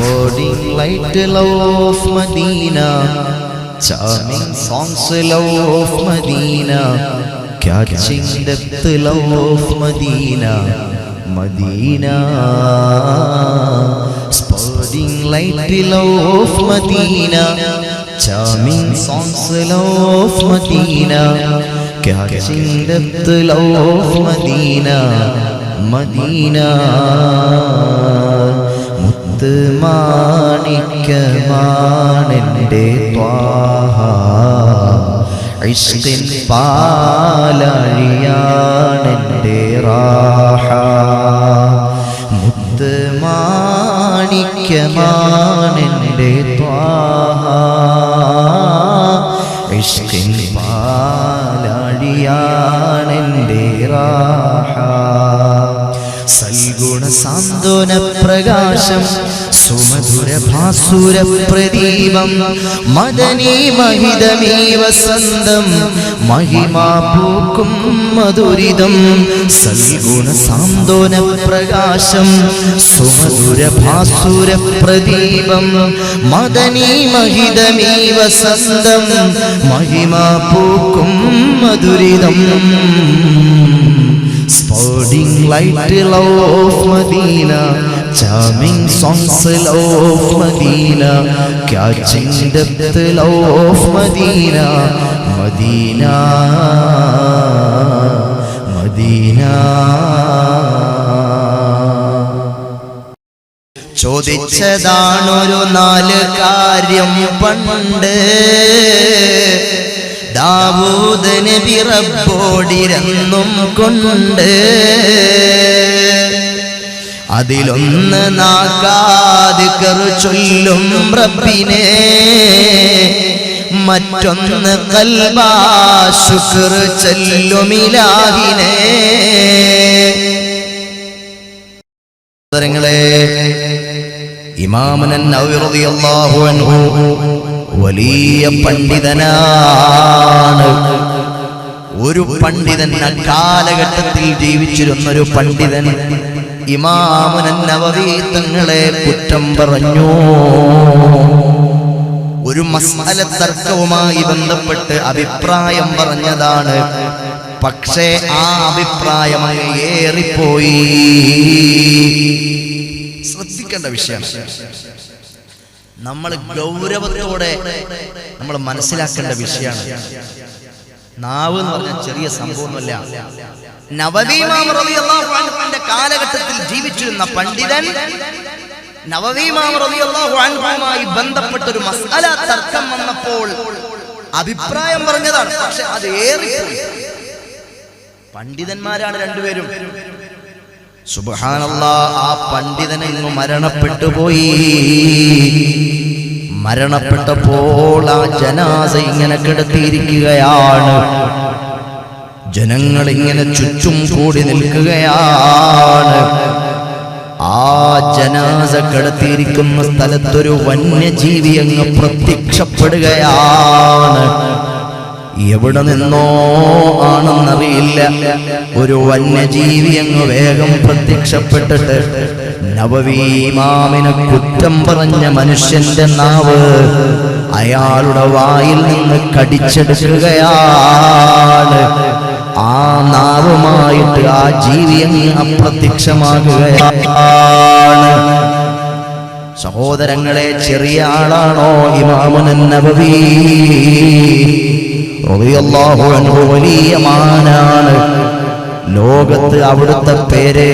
Sporting light love of Medina, charming songs love of Medina, catching depth love of Medina, Medina. Sporting light love of Medina, charming songs love of Medina, catching depth love of Medina, Medina. മാണിക്യമാണെൻ്റെ Thwaha ഇശ്ഖിൻ പാലഴിയാണെൻ്റെ Raha മുത്ത് മാണിക്യമാണെൻ്റെ ത്വാഹ ഇശ്ഖിൻ പാലഴിയാണെൻ്റെ റാഹ സൽഗുണ സാന്ത്വന പ്രകാശം സുമധുര ഭാസുര പ്രദീപം മദനീ മഹിതമീ വസന്തം മഹിമാ പൂക്കും മധുരിതം സൽഗുണ സാന്ത്വന പ്രകാശം സുമധുര ഭാസുര പ്രദീപം മദനീ മഹിതമീ വസന്തം മഹിമാ പൂക്കും മധുരിതം Sporting light love of Medina, charming songs love of Medina, catching depth love of Medina, Medina, Medina. ചോദിച്ചതാണൊരു നാല് കാര്യം പണ്ട് ദാവൂദ് നബി റബ്ബോടിരന്നും കൊണ്ട് അതിലൊന്ന് നാക്കാദിക്കർ ചൊല്ലും റബ്ബിനെ മറ്റൊന്ന് ഖൽബാ ശുക്ർ ചൊല്ലും ഇലാഹിനെ. സഹോദരങ്ങളെ, ഇമാം നവവി റളിയല്ലാഹു അൻഹു വലിയ പണ്ഡിതനാണ്. ഒരു പണ്ഡിതൻ, അക്കാലഘട്ടത്തിൽ ജീവിച്ചിരുന്നൊരു പണ്ഡിതൻ ഇമാം നവവി തങ്ങളെ കുറ്റം പറഞ്ഞു. ഒരു മസ്അല തർക്കവുമായി ബന്ധപ്പെട്ട് അഭിപ്രായം പറഞ്ഞതാണ്. പക്ഷേ ആ അഭിപ്രായം ഏറിപ്പോയി. ശ്രദ്ധിക്കേണ്ട വിഷയം, നമ്മൾ ഗൗരവത്തോടെ നമ്മൾ മനസ്സിലാക്കേണ്ട വിഷയമാണ്. നാവ് എന്ന് പറഞ്ഞ ചെറിയ സംഭവമല്ല. നവവി ഇമാം റളിയല്ലാഹു അൻഹുവിന്റെ കാലഘട്ടത്തിൽ ജീവിച്ചിരുന്ന പണ്ഡിതൻ നവവി ഇമാം റളിയല്ലാഹു അൻഹുവുമായി ബന്ധപ്പെട്ട ഒരു മസ്അല തർക്കം വന്നപ്പോൾ അഭിപ്രായം പറഞ്ഞതാണ്. പക്ഷെ അത് ഏറിപ്പോയി. പണ്ഡിതന്മാരാണ് രണ്ടുപേരും. സുബ്ഹാനല്ലാഹ്, ആ പണ്ഡിതനെങ്ങു മരണപ്പെട്ടു പോയി. മരണപ്പെട്ടപ്പോൾ ആ ജനാസ ഇങ്ങനെ കിടത്തിയിരിക്കുകയാണ്. ജനങ്ങൾ ഇങ്ങനെ ചുറ്റും കൂടി നിൽക്കുകയാണ്. ആ ജനാസ കിടത്തിയിരിക്കുന്ന സ്ഥലത്തൊരു വന്യജീവി അങ്ങ് പ്രത്യക്ഷപ്പെടുകയാണ്. എവിടെ നിന്നോ ആണെന്നറിയില്ല, ഒരു വന്യജീവി അങ്ങ് വേഗം പ്രത്യക്ഷപ്പെട്ടിട്ട് നവവി ഇമാമിനെ കുറ്റം പറഞ്ഞ മനുഷ്യന്റെ നാവ് അയാളുടെ വായിൽ നിന്ന് കടിച്ചെടുക്കുകയാണ്. ആ നാവുമായിട്ട് ആ ജീവി അങ്ങ് അപ്രത്യക്ഷമാകുകയാണ്. സഹോദരങ്ങളെ, ചെറിയ ആളാണോ ഇമാം നവവി റളിയല്ലാഹു അൻഹു? വലിയ മഹാനാണ്. ലോകത്ത് അവിടുത്തെ പേര്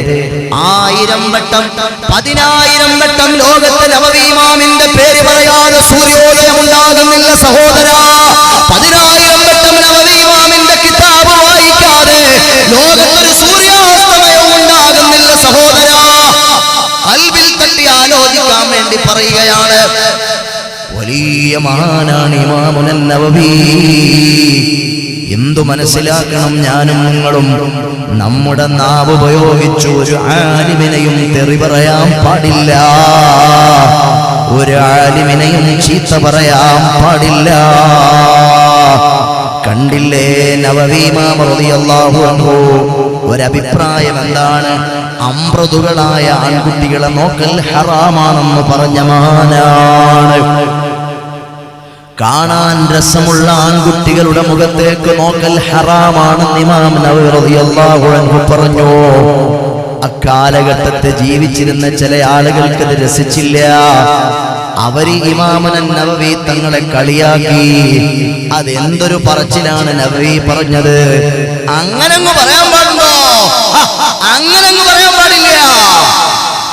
1000 വട്ടം 10000 വട്ടം ലോകത്ത് നവവി ഇമാമിന്റെ പേര് പറയാതെ സൂര്യോദയം ഉണ്ടാകുന്നില്ല സഹോദരാ. 10000 വട്ടം നവവി ഇമാമിന്റെ കിതാബ് വായിക്കാതെ ലോകത്തൊരു സൂര്യാസ്തമയം ഉണ്ടാകുന്നില്ല സഹോദരാ. ഖൽബിൽ തട്ടി ആലോചിക്കാൻ വേണ്ടി പറയുകയാണ്. വലിയ മഹാനാണ് ഇമാം നവവി. എന്തു മനസ്സിലാക്കണം ഞാനും നിങ്ങളും? നമ്മുടെ നാവ് ഉപയോഗിച്ചു ഒരു ആലിമിനെയും തെറി പറയാൻ പാടില്ല, ഒരു ആലിമിനെയും ചീത്ത പറയാൻ പാടില്ല. കണ്ടില്ലേ നവവി ഇമാം റളിയല്ലാഹു അൻഹു ഒരഭിപ്രായം എന്താണ്? അമ്രതുകളായ ആൺകുട്ടികളെ നോക്കൽ ഹറാമാണെന്ന് പറഞ്ഞ മഹാനാണ്. കാണാൻ രസമുള്ള ആൺകുട്ടികളുടെ മുഖത്തേക്ക് നോക്കൽ ഹറാമാണെന്ന് ഇമാം നവവി റളിയല്ലാഹു അൻഹു പറഞ്ഞു. അക്കാലഘട്ടത്തെ ജീവിച്ചിരുന്ന ചില ആളുകൾക്ക് ഇത് രസിച്ചില്ല. അവര് ഇമാമുൻ നവവി തങ്ങളെ കളിയാക്കി. അതെന്തൊരു പറച്ചിലാണ് നവവി പറഞ്ഞത്. അങ്ങനങ്ങ് പറയാൻ പാടുണ്ടോ? അങ്ങനങ്ങ് പറയാൻ പാടില്ല.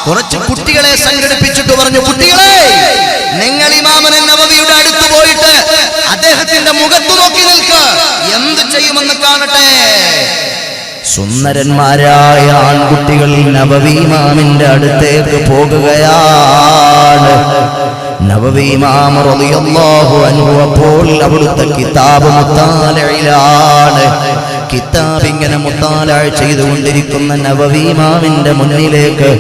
കുറച്ച് കുട്ടികളെ സംഘടിപ്പിച്ചിട്ട് പറഞ്ഞു, കുട്ടികളെ, നിങ്ങൾ ഇമാമുൻ നവവിയുടെ അടുത്ത് പോയിട്ട് അദ്ദേഹത്തിന്റെ മുഖത്ത് നോക്കി നിൽക്ക്, എന്ത് ചെയ്യുമെന്ന് കാണട്ടെ. സുന്ദരന്മാരായ ആൺകുട്ടികൾ നവവി ഇമാമിന്റെ അടുത്തേക്ക് പോകുകയാണ്. നവവി ഇമാം റളിയല്ലാഹു അൻഹു അപ്പോൾ അവിടുത്തെ കിതാബ് മുത്താലയിലാണ്. കിതാബ് ഇങ്ങനെ മുത്താല ചെയ്തുകൊണ്ടിരിക്കുന്ന നവവി ഇമാമിന്റെ മുന്നിലേക്ക്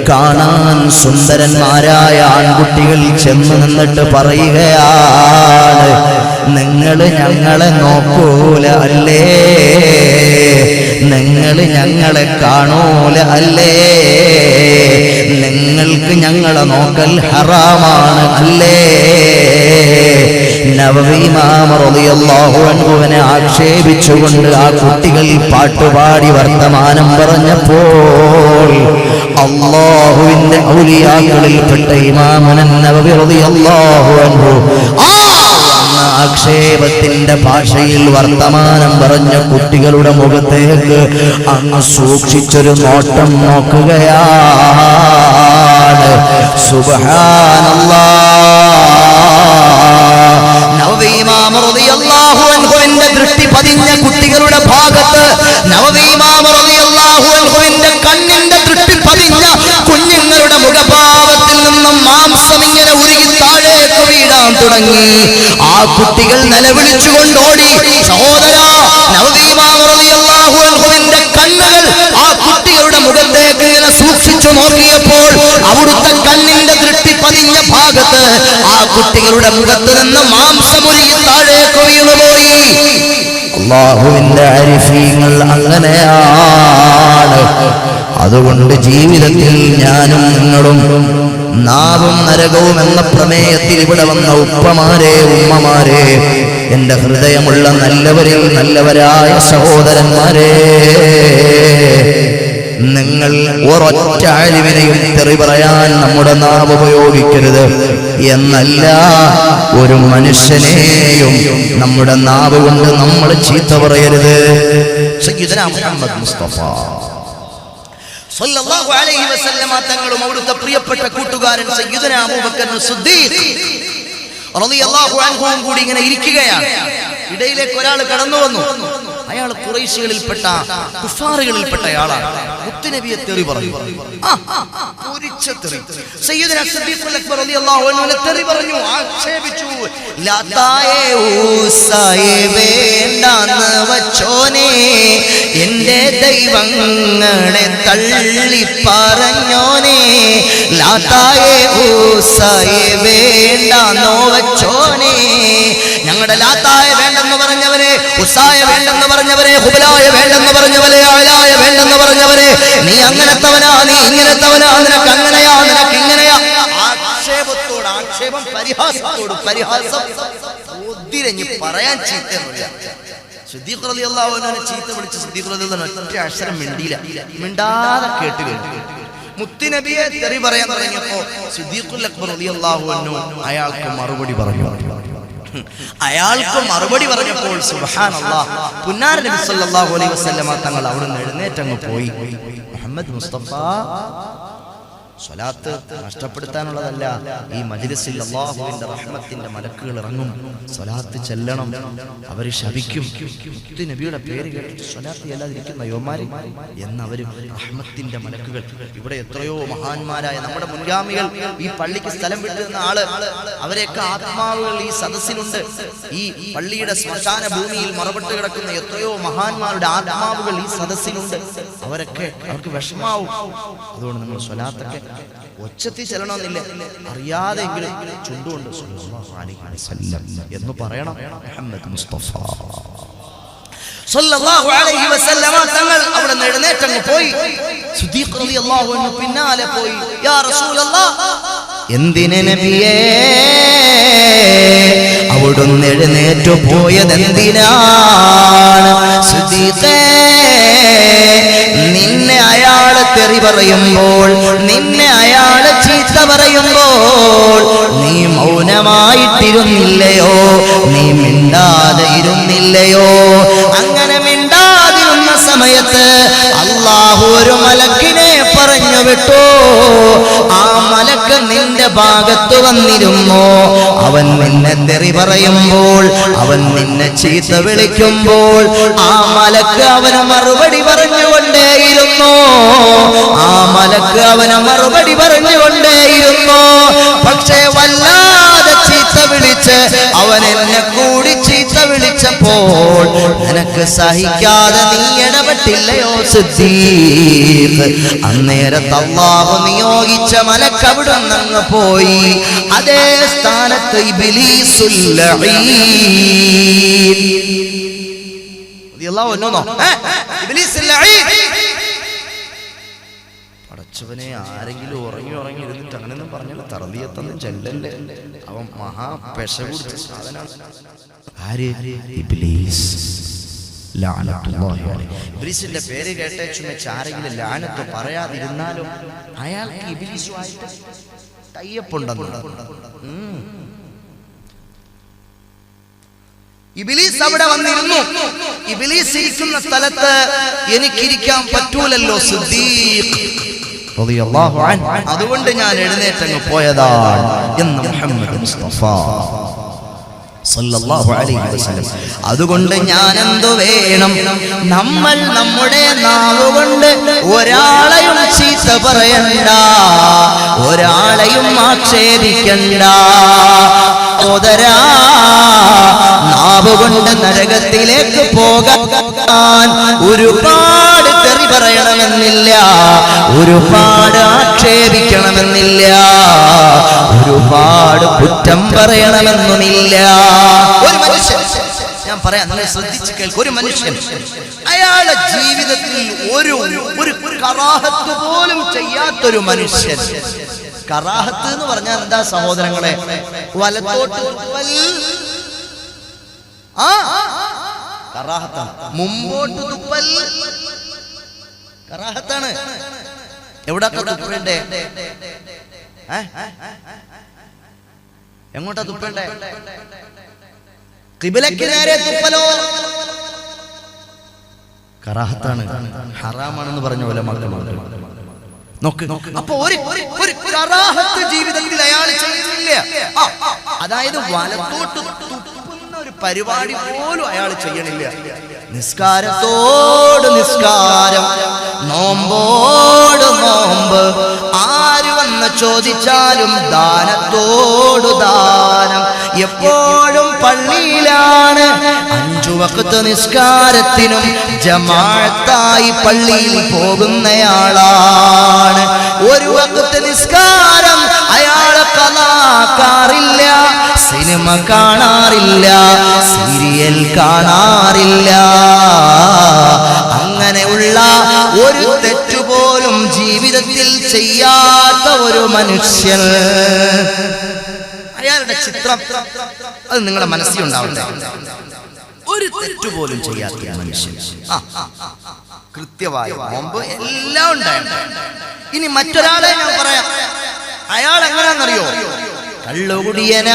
കാണാൻ സുന്ദരന്മാരായ ആൺകുട്ടികൾ ചെന്ന് നിന്നിട്ട് പറയുകയാണ്, നിങ്ങൾ ഞങ്ങളെ നോക്കൂല അല്ലേ, നിങ്ങൾ ഞങ്ങളെ കാണൂല അല്ലേ, നിങ്ങൾക്ക് ഞങ്ങളെ നോക്കൽ ഹറാമാണ് അല്ലേ. നവവി ഇമാം റളിയല്ലാഹു അൻഹുവിനെ ആക്ഷേപിച്ചുകൊണ്ട് ആ കുട്ടികൾ പാട്ടുപാടി വർത്തമാനം പറഞ്ഞപ്പോൾ അല്ലാഹുവിന്റെ ഔലിയാക്കളിൽപ്പെട്ട ഇമാമുൻ നവവി റളിയല്ലാഹു അൻഹു ആക്ഷേപത്തിന്റെ ഭാഷയിൽ വർത്തമാനം പറഞ്ഞ കുട്ടികളുടെ മുഖത്തേക്ക് അങ്ങ് സൂക്ഷിച്ചൊരു നോട്ടം നോക്കുകയാണ്. സുബ്ഹാനല്ലാഹ്. നവവി ഇമാം റളിയല്ലാഹു അൻഹുവിന്റെ ദൃഷ്ടി പതിഞ്ഞ കുട്ടികളുടെ ഭാഗത്ത് നവവി ഇമാം റളിയല്ലാഹു അൻഹുവിന്റെ കണ്ണിന്റെ ദൃഷ്ടി പതിഞ്ഞ കുഞ്ഞുങ്ങളുടെ മുഖഭാവത്തിൽ നിന്നും മാംസം ഇങ്ങനെ ഉരുകി താഴേക്ക് വീഴാൻ തുടങ്ങി. ആ കുട്ടികൾ നിലവിളിച്ചുകൊണ്ട് ഓടി. സഹോദരാ, നവവി ഇമാം റളിയല്ലാഹു അൻഹുവിന്റെ കണ്ണുകൾ ആ കുട്ടികളുടെ മുഖത്തേക്ക് ഇങ്ങനെ സൂക്ഷിച്ചു നോക്കിയപ്പോൾ അവിടുത്തെ കണ്ണിന്റെ ദൃഷ്ടി പതിഞ്ഞ ഭാഗത്ത് ആ കുട്ടികളുടെ മുഖത്ത് നിന്ന് മാംസമുരുകി താഴേക്ക് വീണുപോയി. അല്ലാഹുവിന്റെ ആരിഫീങ്ങൾ അങ്ങനെയാണ്. അതുകൊണ്ട് ജീവിതത്തിൽ ഞാനും നിങ്ങളും നാവും നരകവും എന്ന പ്രമേയത്തിൽ ഇവിടെ വന്ന ഉപ്പമാരെ, ഉമ്മമാരെ, എന്റെ ഹൃദയമുള്ള നല്ലവരിൽ നല്ലവരായ സഹോദരന്മാരെ, നിങ്ങൾ ഒരൊറ്റ ആലിമിനെയും തെറി പറയാൻ നമ്മുടെ നാവ് ഉപയോഗിക്കരുത് എന്നല്ല, ഒരു മനുഷ്യനെയും നമ്മുടെ നാവ് കൊണ്ട് നമ്മൾ ചീത്ത പറയരുത്. സയ്യിദുനാ മുഹമ്മദ് മുസ്തഫ സല്ലല്ലാഹു അലൈഹി വസല്ലമ തങ്ങളും അവിടുത്തെ പ്രിയപ്പെട്ട കൂട്ടുകാരൻ സയ്യിദുനാ അബൂബക്കർ സിദ്ദീഖ് റളിയല്ലാഹു അൻഹുവും കൂടി ഇങ്ങനെ ഇരിക്കുകയാണ്. ഇടയിലേക്ക് ഒരാൾ കടന്നു വന്നു. അയാൾ ഖുറൈശികളിൽപ്പെട്ട കുഫാറുകളിൽപ്പെട്ട ആളാണ്. മുത്തുനബിയെ തെറി പറഞ്ഞു. സയ്യിദുനാ സിദ്ദീഖ് അക്ബർ റളിയല്ലാഹു അൻഹു തെറി പറഞ്ഞു, ആക്ഷേപിച്ചു. ലാത്തായേ ഊസായേ വേണ്ടാന്ന് വച്ചോനെ, എന്റെ ദൈവങ്ങളെ തള്ളി പറഞ്ഞോനെ, ലാത്തായേ ഊസായേ വേണ്ടാന്നോ വച്ചോനെ. ഞങ്ങളുടെ ലാത്തായ വേണ്ടെന്ന് പറഞ്ഞവരെ, ഉസായ വേണ്ടെന്ന് പറഞ്ഞവരെ, ഹുബലായ വേണ്ടെന്ന് പറഞ്ഞവരെ, അലായ വേണ്ടെന്ന് പറഞ്ഞവരെ, നീ അങ്ങനത്തവനാ, നീ ഇങ്ങനത്തവനാ, നിനക്ക് അങ്ങനെയാ, നിനക്ക് ഇങ്ങനെയാ. ആക്ഷേപത്തോട് ആക്ഷേപം, പരിഹാസത്തോട് പരിഹാസം. ഒത്തിരഞ്ഞ് പറയാൻ ചീത്തയൊന്നുമില്ല. സിദ്ദീഖ് റളിയല്ലാഹു അൻഹുവിനെ ചീത്ത വിളിച്ച് സിദ്ദീഖ് റളിയല്ലാഹു അൻഹു ഒറ്റ അക്ഷരം മിണ്ടിയില്ല. മിണ്ടാതെ കേട്ട് കേട്ടു. മുത്തുനബിയെ തെറി പറയാൻ തുടങ്ങിയപ്പോ സിദ്ദീഖുൽ അക്ബർ റളിയല്ലാഹു അൻഹു അയാൾക്ക് മറുപടി പറഞ്ഞു. അയാൾക്ക് മറുപടി പറഞ്ഞപ്പോൾ സുബ്ഹാനല്ലാഹ്, പുന്നാര നബി സല്ലല്ലാഹു അലൈഹി വസല്ലമ തങ്ങൾ അവിടുന്ന് എഴുന്നേറ്റങ്ങ് പോയി. മുഹമ്മദ് മുസ്തഫ സ്വലാത്ത് നഷ്ടപ്പെടുത്താനുള്ളതല്ല. ഈ മജ്ലിസിൽ അല്ലാഹുവിന്റെ റഹ്മത്തിന്റെ മലക്കുകൾ ഇറങ്ങും. സ്വലാത്ത് ചെല്ലണം. അവർ ശപിക്കും. നബിയുടെ പേര് കേട്ടിട്ട് സ്വലാത്ത് ചെല്ലാതിരിക്കുന്ന യോമാരി എന്നവരും റഹ്മത്തിന്റെ മലക്കുകൾ. ഇവിടെ എത്രയോ മഹാന്മാരായ നമ്മുടെ മുൻഗാമികൾ, ഈ പള്ളിക്ക് സ്ഥലം വിട്ടുന്ന ആള്, അവരെയൊക്കെ ആത്മാവുകൾ ഈ സദസ്സിലുണ്ട്. ഈ പള്ളിയുടെ ശ്മശാന ഭൂമിയിൽ മറപ്പെട്ട് കിടക്കുന്ന എത്രയോ മഹാന്മാരുടെ ആത്മാവുകൾ ഈ സദസ്സിലുണ്ട്. അവർക്ക് വിഷമാവും. അതുകൊണ്ട് നമ്മൾ സ്വലാത്തൊക്കെ ഒച്ചത്തിൽ ചെല്ലണമെന്നില്ല, അറിയാതെ എങ്കിലും ചുണ്ടുകൊണ്ട് സല്ലല്ലാഹു അലൈഹി വസല്ലം എന്ന് പറയണം. മുഹമ്മദ് മുസ്തഫ സല്ലല്ലാഹു അലൈഹി വസല്ലമ തങ്ങൾ അവിടെ നിന്ന് എഴുന്നേറ്റങ്ങ് പോയി. സിദ്ദീഖ് റളിയല്ലാഹു അൻഹു പിന്നാലെ പോയി. യാ റസൂലല്ലാഹ്, എന്തിനെ നബിയേ അവിടുന്ന് എഴുന്നേറ്റു പോയത് എന്തിനാണ്? സിദ്ദീഖേ, നിന്നെ അയാള് തെറി പറയുമ്പോൾ, നിന്നെ അയാള് ചീത്ത പറയുമ്പോൾ നീ മൗനമായിട്ടിരുന്നില്ലയോ? നീ മിണ്ടാതെ ഇരുന്നില്ലയോ? അങ്ങനെ മിണ്ടാതിരുന്ന സമയത്ത് അല്ലാഹു ഒരു മലക്കിനെ പറഞ്ഞു വിട്ടു. ആ മലക്ക് നിന്റെ ഭാഗത്ത് വന്നിരുന്നു. അവൻ നിന്നെ തെറി പറയുമ്പോൾ, അവൻ നിന്നെ ചീത്ത വിളിക്കുമ്പോൾ ആ മലക്ക് അവന് മറുപടി പറഞ്ഞുകൊണ്ടേയിരുന്നു. ആ മലക്ക് അവന് മറുപടി പറഞ്ഞുകൊണ്ടേയിരുന്നു. പക്ഷേ വല്ലാതെ ചീത്ത വിളിച്ച് അവൻ എന്നെ കൂടി ചീത്ത വിളിച്ചപ്പോൾ നിനക്ക് സഹിക്കാതെ നീ ഇടപെട്ടില്ലയോ സിദ്ദീഖ്? അന്നേരത്ത് അല്ലാഹു നിയോഗിച്ച മലക്ക് അവിടുന്ന് അങ്ങ് പോയി. അതേ സ്ഥാനത്ത് ഇബ്ലീസുൽ ലഈൻ റളിയല്ലാഹു അൻഹു ഇബ്ലീസുൽ ലഈൻ, പടച്ചവനെ, ആരെങ്കിലും ഉറങ്ങി ഇരുന്നിട്ട് അങ്ങനെയൊന്നും പറഞ്ഞാൽ തർബിയത്തൊന്നും ചെല്ലല്ലേ. അവൻ മഹാപെശ കുടിച്ച സാധനമാണ്. ആര്? ഇബ്ലീസ്. ഇബ്ലീസിന്റെ പേര് കേട്ടേച്ചുമെച്ച് ആരെങ്കിലും ലാനത്ത് പറയാതിരുന്നാലും അയാൾക്ക് ഇബ്ലീസുമായിട്ട് ടൈയപ്പുണ്ടെന്ന്. ഇബ്ലീസ് അവിടെ വന്നിരുന്നു. ഇബ്ലീസ് ഇരിക്കുന്ന സ്ഥലത്ത് എനിക്കിരിക്കാൻ പറ്റൂലല്ലോ സിദ്ദീഖ് റളിയല്ലാഹു അൻഹു, അതുകൊണ്ട് ഞാൻ എഴുന്നേറ്റങ്ങ് പോയതാണ് എന്ന് മുഹമ്മദ് മുസ്തഫ സല്ലല്ലാഹു അലൈഹി വസല്ലം. അതുകൊണ്ട് ഞാൻ എന്തു വേണം? നമ്മൾ നമ്മുടെ നാവുകൊണ്ട് ഒരാളെയും ചീത്ത പറയണ്ട, ഒരാളെയും ആക്ഷേപിക്കണ്ട. സഹോദരാ, നാവുകൊണ്ട് നരകത്തിലേക്ക് പോകാൻ ഒരുപാട് തെറി പറയണമെന്നില്ല, ഒരുപാട് ആക്ഷേപിക്കണമെന്നില്ല, ഒരുപാട് കുറ്റം പറയണമെന്നുമില്ല. ഒരു മനുഷ്യൻ, ഞാൻ പറയാം, നിങ്ങൾ ശ്രദ്ധിച്ച് കേൾക്കും, ഒരു മനുഷ്യൻ അയാളുടെ ജീവിതത്തിൽ ഒരു കറാഹത്ത് പോലും ചെയ്യാത്തൊരു മനുഷ്യൻ. കറാഹത്ത് എന്ന് പറഞ്ഞാൽ എന്താ സഹോദരങ്ങളെ? വലത്തോട്ട് തുപ്പൽ കറാഹത്താണ്, മുമ്പോട്ട് തുപ്പൽ കറാഹത്താണ്. എവിടൊക്കെ തുപ്പണ്ടേ? എങ്ങോട്ടാ തുപ്പണ്ടേ? ഖിബലയ്ക്ക് നേരെ തുപ്പലോ കറാഹത്താണ്, ഹറാമാണെന്ന് പറഞ്ഞ പോലെ മക്കളുണ്ട്. നോക്ക്, അപ്പൊ ഒരു കറാഹത്ത് ജീവിതത്തിൽ അയാൾ ചെയ്യുന്നില്ല. അതായത് വലത്തോട്ട് തുപ്പുന്ന ഒരു പരിപാടി പോലും അയാൾ ചെയ്യണില്ല. നിസ്കാരത്തോട് നിസ്കാരം, നോമ്പോട് നോമ്പ്, ആര് വന്ന് ചോദിച്ചാലും ദാനത്തോട് ദാനം. എപ്പോഴും പള്ളിയിലാണ്, 5 വഖ്ത് നിസ്കാരത്തിനും ജമാഅത്തായി പള്ളിയിൽ പോകുന്നയാളാണ്. ഒരു വഖ്ത് നിസ്കാരം അയാൾ ഖളാക്കാറില്ല, സിനിമ കാണാറില്ല, സീരിയൽ കാണാറില്ല. അങ്ങനെയുള്ള ഒരു തെറ്റുപോലും ജീവിതത്തിൽ ചെയ്യാത്ത ഒരു മനുഷ്യൻ, അയാളുടെ ചിത്രം അത് നിങ്ങളുടെ മനസ്സിൽ ഉണ്ടാവട്ടെ. ഒരു തെറ്റുപോലും ചെയ്യാത്ത മനുഷ്യൻ, കൃത്യമായി നോമ്പ് എല്ലാം ഉണ്ടായിരുന്നു. ഇനി മറ്റൊരാളെ ഞാൻ പറയാം. അയാൾ എങ്ങനെയാണെന്നറിയോ? കള്ളുകുടിയനാണ്,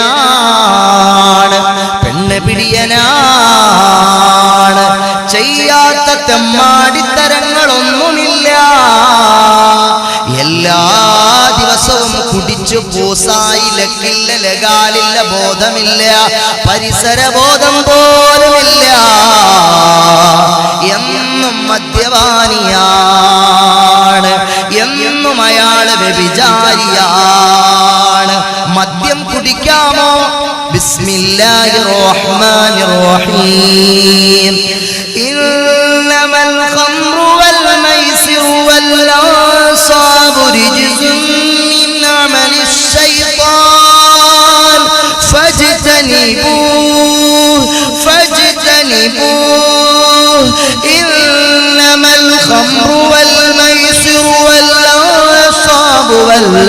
പെണ്ണ് പിടിയനാണ്, ചെയ്യാത്ത തെമ്മാടിത്തരങ്ങളൊന്നുമില്ല. എല്ലാ ദിവസവും കുടിച്ചു പൂസായി, ലക്കില്ല, ലഗാലില്ല, ബോധമില്ല, പരിസരബോധം പോലുമില്ല. എന്നും മദ്യപാനിയാണ്, എന്നും അയാള് വ്യഭിചാരിയാണ്. മദ്യം കുടിക്കാമോ? ബിസ്മില്ലാഹിർ റഹ്മാനിർ റഹീം. ഇന്നമൽ ഖംറു വൽ മൈസിറു വൽ അൻസാബു റിജ്സും മിൻ അമലിശ് ശൈത്താൻ ഫജ്തനിബൂഹ്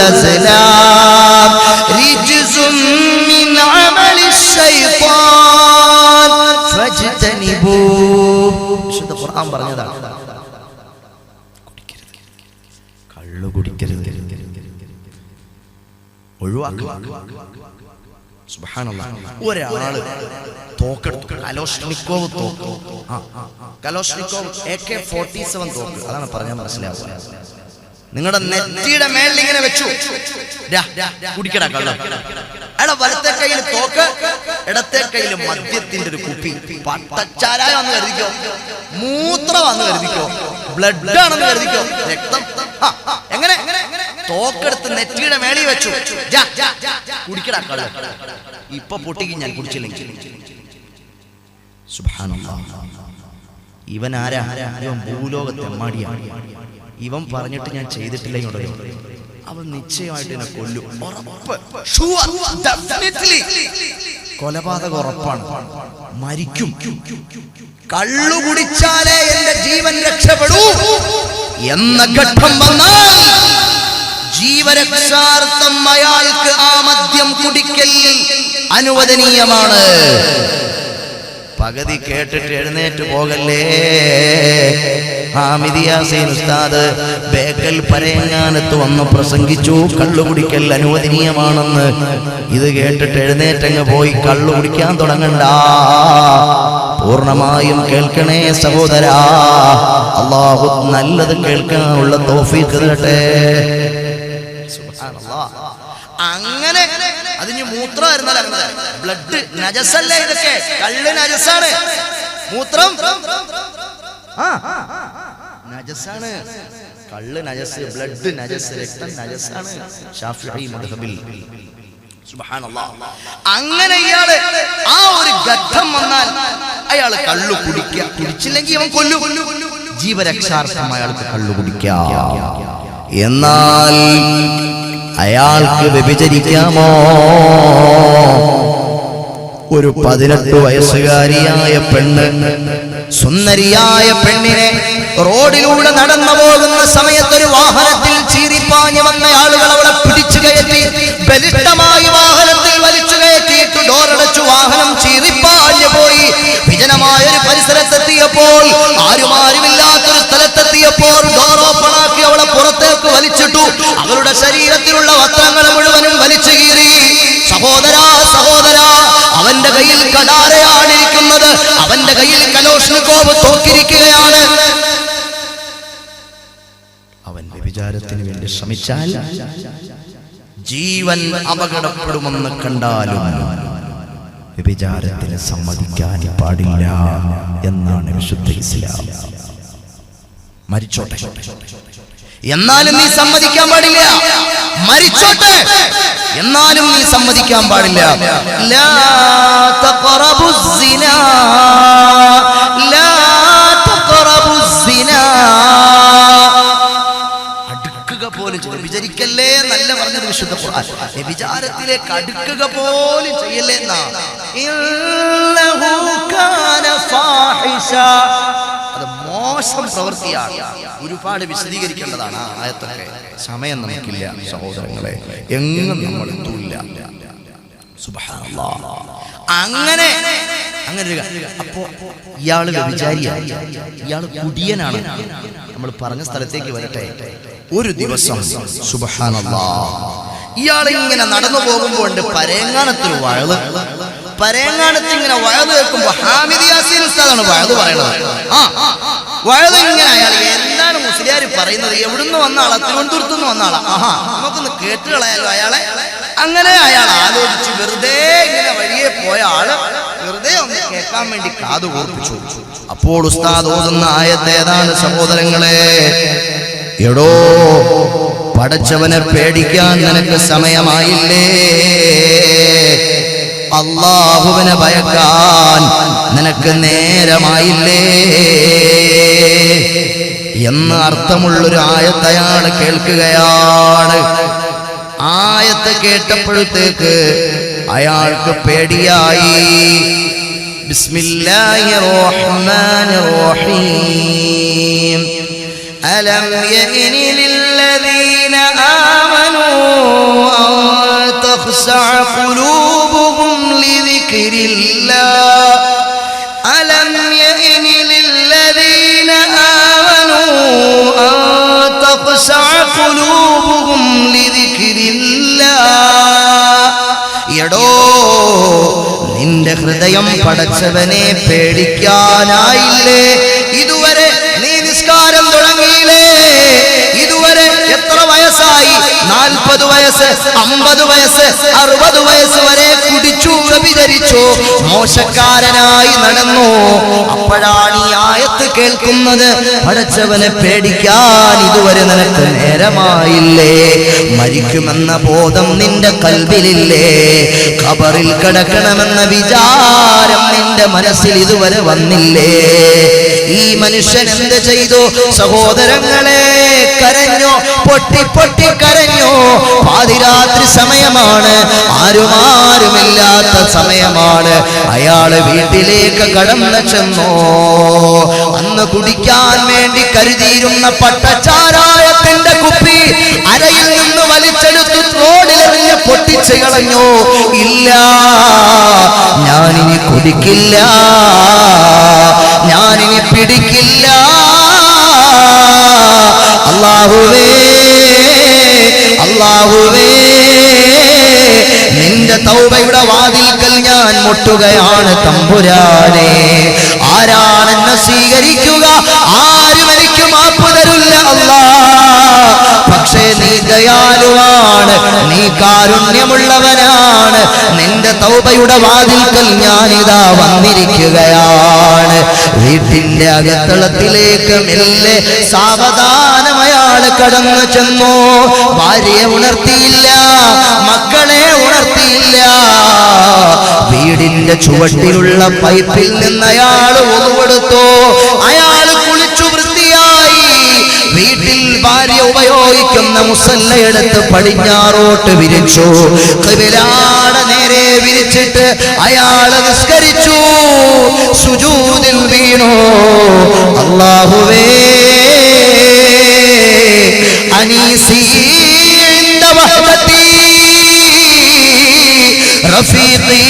الأزلام رجز من عمل الشيطان فاجتنبوه. വിശുദ്ധ ഖുർആൻ പറഞ്ഞതാണ് കള്ളു കുടിക്കരുത്, ഒഴിവാക്കുക. സുബ്ഹാനല്ലാഹ്. ഒരാള് തോക്കെടുത്തു, കലോഷ്നിക്കോവ് തോക്ക്, കലോഷ്നിക്കോവ് AK-47 തോക്ക്, അതാണ് പറഞ്ഞാൽ മനസ്സിലാവുക. നിങ്ങളുടെ നെറ്റിയുടെ മേളിൽ ഇങ്ങനെ വെച്ചു, കുടിക്കടാ കള്ളം. അയാളെ വലത്തെ കയ്യിൽ തോക്ക്, ഇടത്തെ കയ്യിൽ മദ്യത്തിന്റെ ഒരു കുപ്പി. പട്ടച്ചാരായ വന്ന് കരുതിക്കോ, മൂത്രം വന്ന് കരുതിക്കോ, ബ്ലഡ് ആണെന്ന് കരുതിക്കോ, രക്തം. എങ്ങനെ തോക്കെടുത്ത് നെറ്റിയുടെ മേളിൽ വെച്ചു, കുടിക്കടാ കള്ളം. ഇപ്പൊ പൊട്ടിക്ക് ഞാൻ കുടിച്ചില്ലെങ്കിൽ. സുബ്ഹാനല്ലാഹ്. ഇവൻ ആരാ? ഇവൻ ഭൂലോകത്തെ മടിയാണ്. ഇവൻ പറഞ്ഞിട്ട് ഞാൻ ചെയ്തിട്ടില്ലെങ്കിൽ അവൻ നിശ്ചയമായിട്ട് എന്നെ കൊല്ലും. കൊലപാതകം ഉറപ്പാണ്, മരിക്കും. കള്ളു കുടിച്ചാലേ എന്റെ ജീവൻ രക്ഷപ്പെടൂ എന്ന ഘട്ടം വന്നാൽ ജീവരക്ഷാർത്ഥം അയാൾക്ക് ആ മദ്യം കുടിക്കൽ അനുവദനീയമാണ്. പകുതി കേട്ടിട്ട് എഴുന്നേറ്റ് പോകല്ലേ. ഹാമിദ് യാസീൻ ഉസ്താദ് ബേക്കൽ പരേങ്ങാനത്ത് വന്ന് പ്രസംഗിച്ചു, കള്ളുകുടിക്കൽ അനുവദനീയമാണെന്ന്. ഇത് കേട്ടിട്ട് എഴുന്നേറ്റങ്ങ് പോയി കള്ളു കുടിക്കാൻ തുടങ്ങണ്ട. പൂർണ്ണമായും കേൾക്കണേ സഹോദരാ. അല്ലാഹു നല്ലത് കേൾക്കാനുള്ള തൗഫീഖ് തരട്ടെ. അങ്ങനെ അതിന് മൂത്രമായിരുന്നല്ല, ബ്ലഡ് നജസല്ലേ, ഇതൊക്കെ കള്ള് നജസാണ്, മൂത്രം നജസാണ്, കള്ള് നജസ്, ബ്ലഡ് നജസ്, രക്തം നജസാണ് ശാഫിഈ മദ്ഹബിൽ. സുബ്ഹാനല്ലാഹ്. അങ്ങനെ ഇയാള് ആ ഒരു ഘട്ടം വന്നാൽ അയാൾ കള്ളു കുടിക്കുക, കുടിച്ചില്ലെങ്കിൽ അവൻ കൊല്ലും. ജീവരക്ഷാർത്ഥം അയാൾക്ക് കള്ളു കുടിക്കാം. എന്നാൽ അയാൾക്ക് വ്യഭിചരിക്കാമോ? ഒരു 18 വയസ്സുകാരിയായ പെണ്ണ്, സുന്ദരിയായ പെണ്ണിനെ റോഡിലൂടെ നടന്നു പോകുന്ന സമയത്ത് ഒരു വാഹനത്തിൽ ചീറിപ്പാഞ്ഞു വന്ന ആളുകൾ അവളെ പിടിച്ചു കയറ്റി, ബലിഷ്ഠമായി വാഹനത്തിൽ വലിച്ചു കയറ്റിയിട്ട് ഡോറടച്ചു. വാഹനം ചീറിപ്പാഞ്ഞു പോയി. വിജനമായ ഒരു പരിസരത്തെത്തിയപ്പോൾ, ആരുമാരുമില്ലാത്തൊരു സ്ഥലത്തെത്തിയപ്പോൾ ഡോർ ഓപ്പണാക്കി അവളെ പുറത്തേക്ക് വലിച്ചിട്ടു. അവളുടെ ശരീരത്തിലുള്ള വസ്ത്രങ്ങൾ മുഴുവനും വലിച്ചു കീറി. സഹോദരാ, സഹോദരാ, അവന്റെ കയ്യിൽ കടാരയാണ് ഇരിക്കുന്നത്, അവന്റെ കയ്യിൽ കലോഷ്നിക്കോവ് തോക്കിരിക്കുകയാണ്. അവൻ വ്യഭിചാരത്തിന് വേണ്ടി ശ്രമിച്ചാൽ ജീവൻ അപകടപ്പെടുമെന്ന് കണ്ടാലും വ്യഭിചാരത്തിന് സമ്മതിക്കാൻ പാടില്ല എന്നാണ് വിശുദ്ധ ഇസ്ലാം. മരിച്ചോട്ടെ, എന്നാലും നീ സമ്മതിക്കാൻ പാടില്ല. മരിച്ചോട്ടെ, എന്നാലും നീ സമ്മതിക്കാൻ പാടില്ല. ലാ തഖറബുസ് സിനാ, ലാ തഖറബുസ് സിനാ. അടുക്കുക പോലും വിചാരിക്കല്ലേ എന്നല്ല പറഞ്ഞത് വിശുദ്ധ ഖുർആൻ. വിചാരത്തിലേക്ക് അടുക്കുക പോലും ചെയ്യല്ലേ എന്നാ. ഇന്നഹു കാന ഫാഹിഷ, അത് മോശം പ്രവൃത്തിയാണ്. ഒരുപാട് വിശദീകരിക്കേണ്ടതാണ് ആ ആയത്തൊക്കെ, സമയം നമുക്കില്ല സഹോദരങ്ങളെ, എങ്ങും നമ്മൾ എത്തൂല്ല. സുബ്ഹാനല്ലാഹ്. അങ്ങനെ അപ്പോ ഇയാള് വ്യഭിചാരിയാണ്, ഇയാള് കുടിയനാണ്. നമ്മൾ പറഞ്ഞ സ്ഥലത്തേക്ക് വരട്ടെ. ഒരു ദിവസം സുബ്ഹാനല്ലാഹ് ഇയാൾ ഇങ്ങനെ നടന്നു പോകുമ്പോൾ പരേങ്ങാനത്തൊരു വയല്, പരേങ്ങാനത്ത് ഇങ്ങനെ വയല് കേൾക്കുമ്പോ ഹാമിദ് യാസീൻ ഉസ്താദാണ് വയല് പറയണത്. വയല് ഇങ്ങനെ അയാൾ എന്താണ് മുസ്ലിയാർ പറയുന്നത്, എവിടുന്ന് വന്ന ആളാ, തിരുവനന്തപുരത്തുനിന്ന് വന്ന ആളാ, നമുക്കൊന്ന് കേട്ട് കളയാലോ അയാളെ. അങ്ങനെ അയാൾ ആലോചിച്ച് വെറുതെ ഇങ്ങനെ വഴിയെ പോയ ആള് വെറുതെ ഒന്ന് കേൾക്കാൻ വേണ്ടി കാത് ഓർപ്പിച്ചു. അപ്പോൾ ഉസ്താദ് ഓതുന്ന ആയത്ത് ഏതാണ് സഹോദരങ്ങളെ? എടോ പടച്ചവനെ പേടിക്കാൻ നിനക്ക് സമയമായില്ലേ, അല്ലാഹുവിനെ ഭയക്കാൻ നിനക്ക് നേരമായില്ലേ എന്ന് അർത്ഥമുള്ളൊരു ആയത്ത് അയാൾ കേൾക്കുകയാണ്. ആയത്ത് കേട്ടപ്പോഴത്തേക്ക് അയാൾക്ക് പേടിയായി. ബിസ്മില്ലാഹിർ റഹ്മാനിർ റഹീം. അലം യഅനി ലില്ലദീന ആമനൂ أن تخشع قلوبهم لذكر الله ألم يئن للذين آمنوا أن تخشع قلوبهم لذكر الله എടോ നിന്റെ ഹൃദയം പടച്ചവനെ പേടിക്കാനായില്ലേ? ഇതുവരെ നീ നിസ്കാരം തുടങ്ങിയില്ലേ? ഇതുവരെ എത്ര വയസ്സായി? 40 വയസ്സ്, 50 വയസ്സ്, 60 വയസ്സ് വരെ കുടിച്ചു, വ്യഭിചരിച്ചു, മോശക്കാരനായി നടന്നു. അപ്പോഴാണ് ഈ ആയത്ത് കേൾക്കുന്നത്. പടച്ചവനെ പേടിക്കാൻ ഇതുവരെ നിനക്ക് നേരമായില്ലേ? മരിക്കുമെന്ന ബോധം നിന്റെ കൽബിലില്ലേ? ഖബറിൽ കിടക്കണമെന്ന വിചാരം നിന്റെ മനസ്സിൽ ഇതുവരെ വന്നില്ലേ? ഈ മനുഷ്യൻ എന്ത് ചെയ്തു? സഹോദരങ്ങളെ, കരഞ്ഞു, പൊട്ടി പൊട്ടി കരഞ്ഞു. പാതിരാത്രി സമയമാണ്, ആരുമില്ലാത്ത സമയമാണ്. അയാള് വീട്ടിലേക്ക് കടന്നു ചെന്നു. അന്ന് കുടിക്കാൻ വേണ്ടി കരുതിയിരുന്ന പട്ടച്ചാരായത്തിന്റെ കുപ്പി അരയിൽ നിന്ന് വലിച്ചെടുത്ത് റോഡിലെറിഞ്ഞ് പൊട്ടിച്ച് കളഞ്ഞു. ഇല്ല, ഞാനിനി കുടിക്കില്ല, ഞാനിനി പിടിക്കില്ല. അല്ലാഹുവേ, അല്ലാഹുവേ, നിന്റെ തൗബയുടെ വാതിൽക്കൽ ഞാൻ മുട്ടുകയാണ് തമ്പുരാനെ. ആരാണ് എന്നെ സ്വീകരിക്കുക? ആരും എനിക്ക് മാപ്പ് തരില്ല അല്ലാ. പക്ഷേ നീ ദയാലുവാണ്, നീ കാരുണ്യമുള്ളവനാണ്. നിന്റെ തൗബയുടെ വാതിൽക്കൽ ഞാനിതാ വന്നിരിക്കുകയാണ്. വീട്ടിന്റെ അകത്തളത്തിലേക്ക് മെല്ലെ സാവധാനം അയാൾ കടന്നു ചെന്നു. ഭാര്യയെ ഉണർത്തിയില്ല, മക്കളെ ഉണർത്തിയില്ല. വീടിന്റെ ചുവട്ടിലുള്ള പൈപ്പിൽ നിന്ന് അയാൾ ഒതുവെടുത്തു. അയാൾ കുളിച്ചു വൃത്തിയായി. വീട്ടിൽ ഭാര്യ ഉപയോഗിക്കുന്ന മുസല്ലയെടുത്ത് പടിഞ്ഞാറോട്ട് വിരിച്ചു. ഖിബിലയുടെ നേരെ വിരിച്ചിട്ട് അയാൾ നിസ്കരിച്ചു. സുജൂദിൽ വീണു. അല്ലാഹുവേ, അനീസി ഇൻദ വഹ്ദതി, റഫീഖി